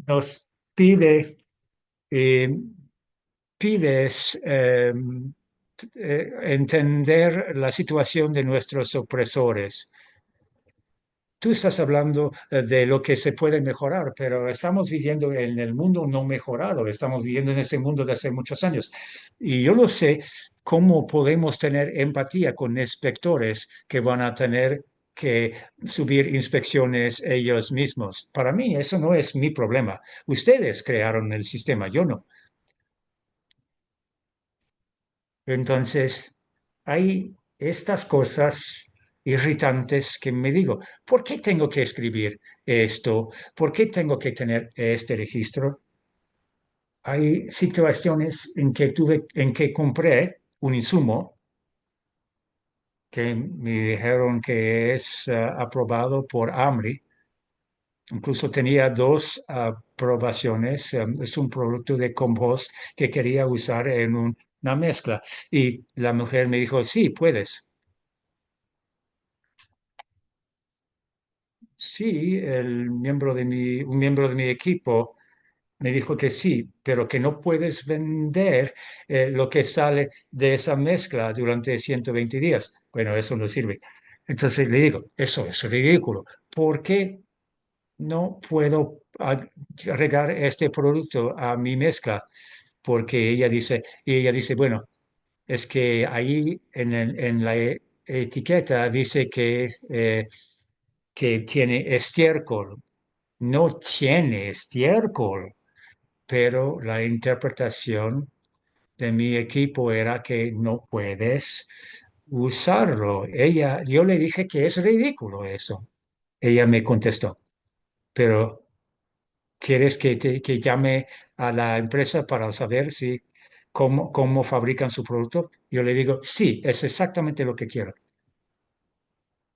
nos pide, eh, pides entender la situación de nuestros opresores. Tú estás hablando de lo que se puede mejorar, pero estamos viviendo en el mundo no mejorado, estamos viviendo en ese mundo de hace muchos años. Y yo lo sé cómo podemos tener empatía con inspectores que van a tener que subir inspecciones ellos mismos. Para mí, eso no es mi problema. Ustedes crearon el sistema, yo no. Entonces, hay estas cosas irritantes que me digo, ¿por qué tengo que escribir esto? ¿Por qué tengo que tener este registro? Hay situaciones en que compré un insumo que me dijeron que es aprobado por AMRI. Incluso tenía dos aprobaciones. Es un producto de compost que quería usar en una mezcla. Y la mujer me dijo, sí, puedes. Sí, un miembro de mi equipo me dijo que sí, pero que no puedes vender lo que sale de esa mezcla durante 120 días. Bueno, eso no sirve. Entonces le digo, eso es ridículo. ¿Por qué no puedo agregar este producto a mi mezcla? Porque ella dice, bueno, es que ahí en la etiqueta dice que tiene estiércol. No tiene estiércol, pero la interpretación de mi equipo era que no puedes usarlo. Yo le dije que es ridículo eso. Ella me contestó, pero ¿quieres que llame a la empresa para saber si cómo fabrican su producto? Yo le digo, sí, es exactamente lo que quiero.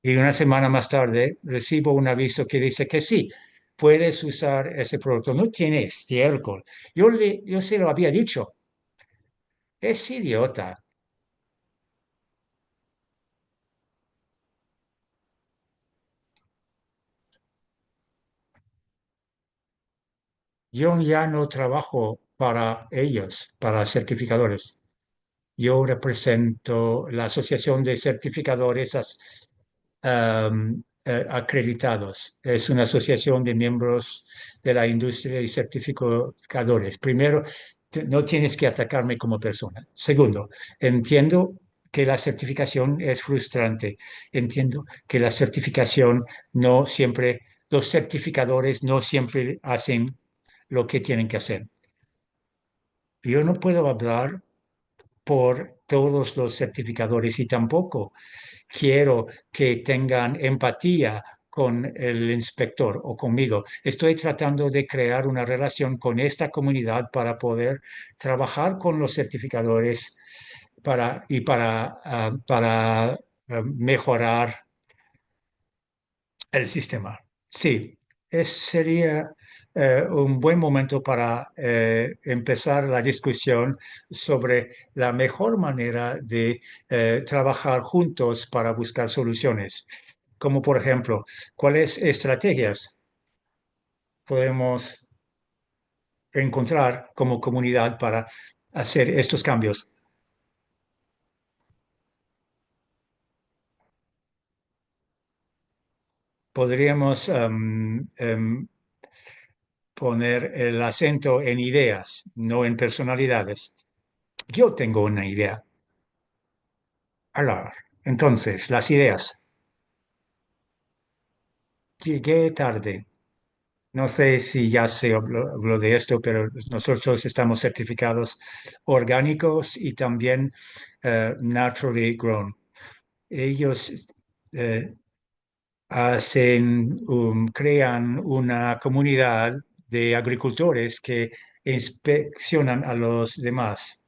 Y una semana más tarde recibo un aviso que dice que sí, puedes usar ese producto. No tiene estiércol. Yo se lo había dicho. Es idiota. Yo ya no trabajo para ellos, para certificadores. Yo represento la Asociación de Certificadores Acreditados. Es una asociación de miembros de la industria y certificadores. Primero, no tienes que atacarme como persona. Segundo, entiendo que la certificación es frustrante. Entiendo que la certificación no siempre, los certificadores no siempre hacen lo que tienen que hacer. Yo no puedo hablar por todos los certificadores y tampoco quiero que tengan empatía con el inspector o conmigo. Estoy tratando de crear una relación con esta comunidad para poder trabajar con los certificadores para mejorar el sistema. Sí, sería un buen momento para empezar la discusión sobre la mejor manera de trabajar juntos para buscar soluciones. Como por ejemplo, ¿cuáles estrategias podemos encontrar como comunidad para hacer estos cambios? podríamos poner el acento en ideas, no en personalidades. Yo tengo una idea. Ahora, entonces, las ideas. Llegué tarde. No sé si ya se habló de esto, pero nosotros estamos certificados orgánicos y también naturally grown. Ellos eh, crean una comunidad de agricultores que inspeccionan a los demás.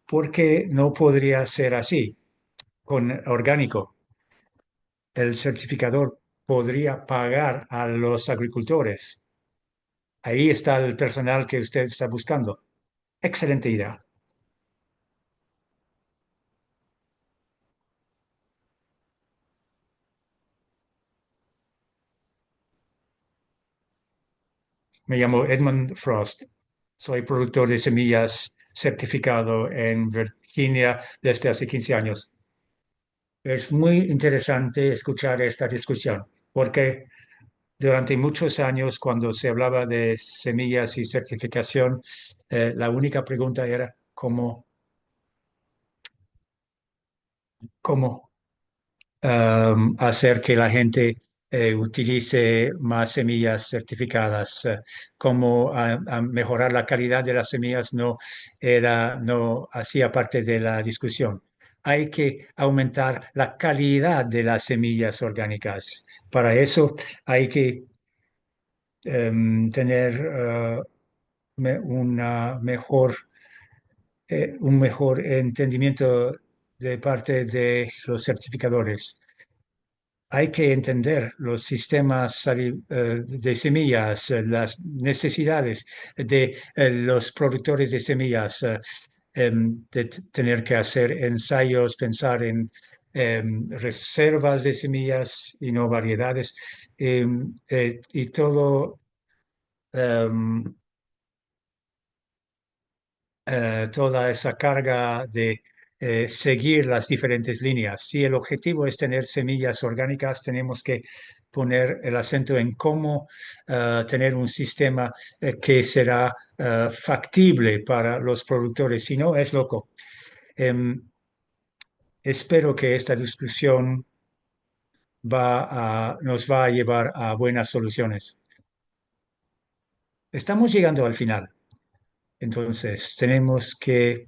¿Por qué no podría ser así con orgánico? El certificador podría pagar a los agricultores. Ahí está el personal que usted está buscando. Excelente idea. Me llamo Edmund Frost. Soy productor de semillas certificado en Virginia desde hace 15 años. Es muy interesante escuchar esta discusión porque durante muchos años, cuando se hablaba de semillas y certificación, la única pregunta era cómo hacer que la gente utilice más semillas certificadas, cómo a mejorar la calidad de las semillas no hacía parte de la discusión. Hay que aumentar la calidad de las semillas orgánicas. Para eso hay que tener un mejor entendimiento de parte de los certificadores. Hay que entender los sistemas de semillas, las necesidades de los productores de semillas, de tener que hacer ensayos, pensar en reservas de semillas y no variedades, y todo em, toda esa carga de seguir las diferentes líneas. Si el objetivo es tener semillas orgánicas, tenemos que poner el acento en cómo tener un sistema que será factible para los productores. Si no, es loco. Em, Espero que esta discusión nos va a llevar a buenas soluciones. Estamos llegando al final. Entonces, tenemos que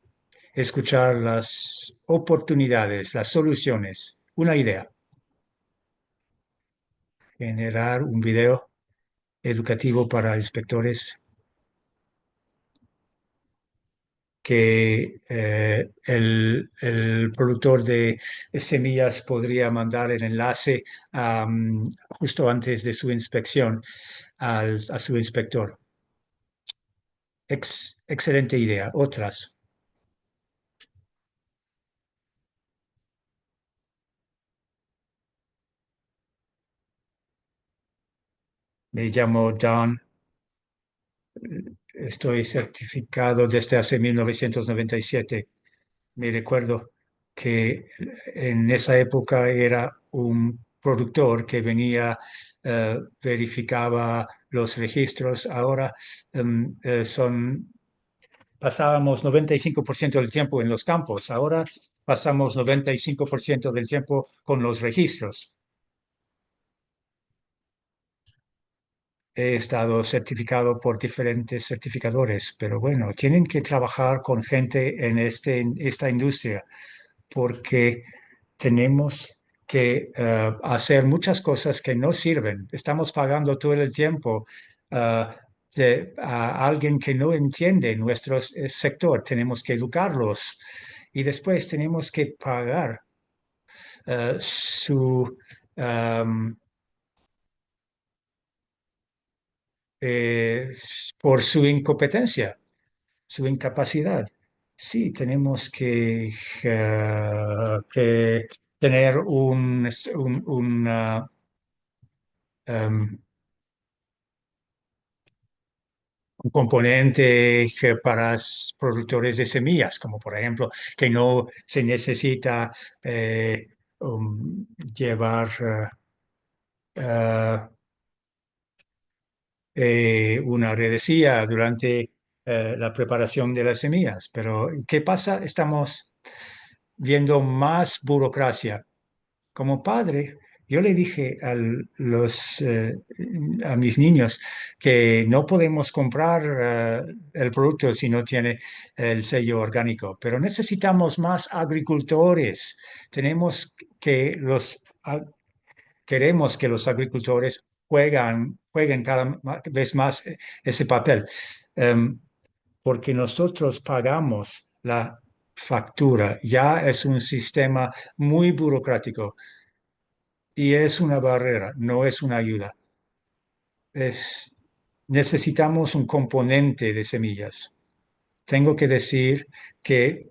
escuchar las oportunidades, las soluciones, una idea, generar un video educativo para inspectores que el productor de semillas podría mandar el enlace justo antes de su inspección a su inspector. Excelente idea. Otras. Me llamo Don. Estoy certificado desde hace 1997. Me recuerdo que en esa época era un productor que venía, verificaba los registros. Ahora pasábamos 95% del tiempo en los campos. Ahora pasamos 95% del tiempo con los registros. He estado certificado por diferentes certificadores, pero bueno, tienen que trabajar con gente en esta industria porque tenemos que hacer muchas cosas que no sirven. Estamos pagando todo el tiempo a alguien que no entiende nuestro sector. Tenemos que educarlos y después tenemos que pagar su... um, eh, por su incompetencia, su incapacidad. Sí, tenemos que tener um, un componente para productores de semillas, como por ejemplo que no se necesita llevar una redecía durante la preparación de las semillas. Pero ¿qué pasa? Estamos viendo más burocracia. Como padre, yo le dije a mis niños que no podemos comprar el producto si no tiene el sello orgánico, pero necesitamos más agricultores. Tenemos que queremos que los agricultores jueguen cada vez más ese papel, em, porque nosotros pagamos la factura. Ya es un sistema muy burocrático y es una barrera, no es una ayuda. Necesitamos un componente de semillas. Tengo que decir que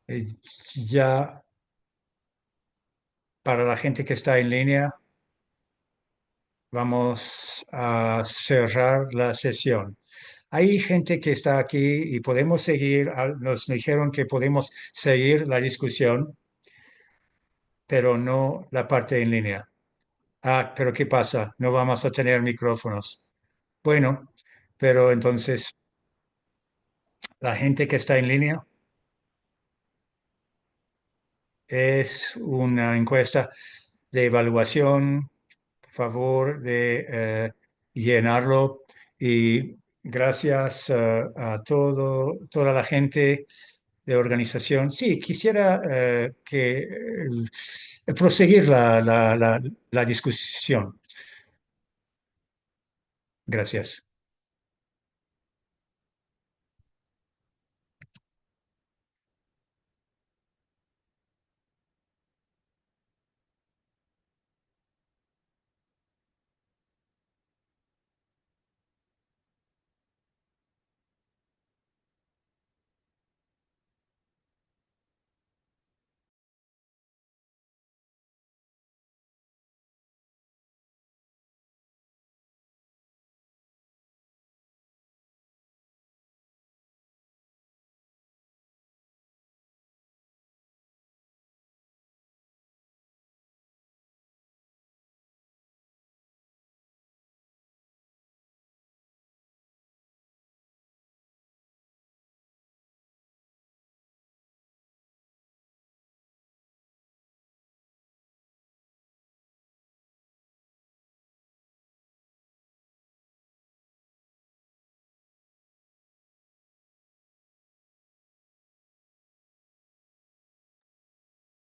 eh, ya para la gente que está en línea, vamos a cerrar la sesión. Hay gente que está aquí y podemos seguir, nos dijeron que podemos seguir la discusión, pero no la parte en línea. Ah, pero ¿qué pasa? No vamos a tener micrófonos. Bueno, pero entonces, la gente que está en línea es una encuesta de evaluación. Por favor de llenarlo. Y gracias toda la gente de organización. Sí, quisiera proseguir la discusión. Gracias.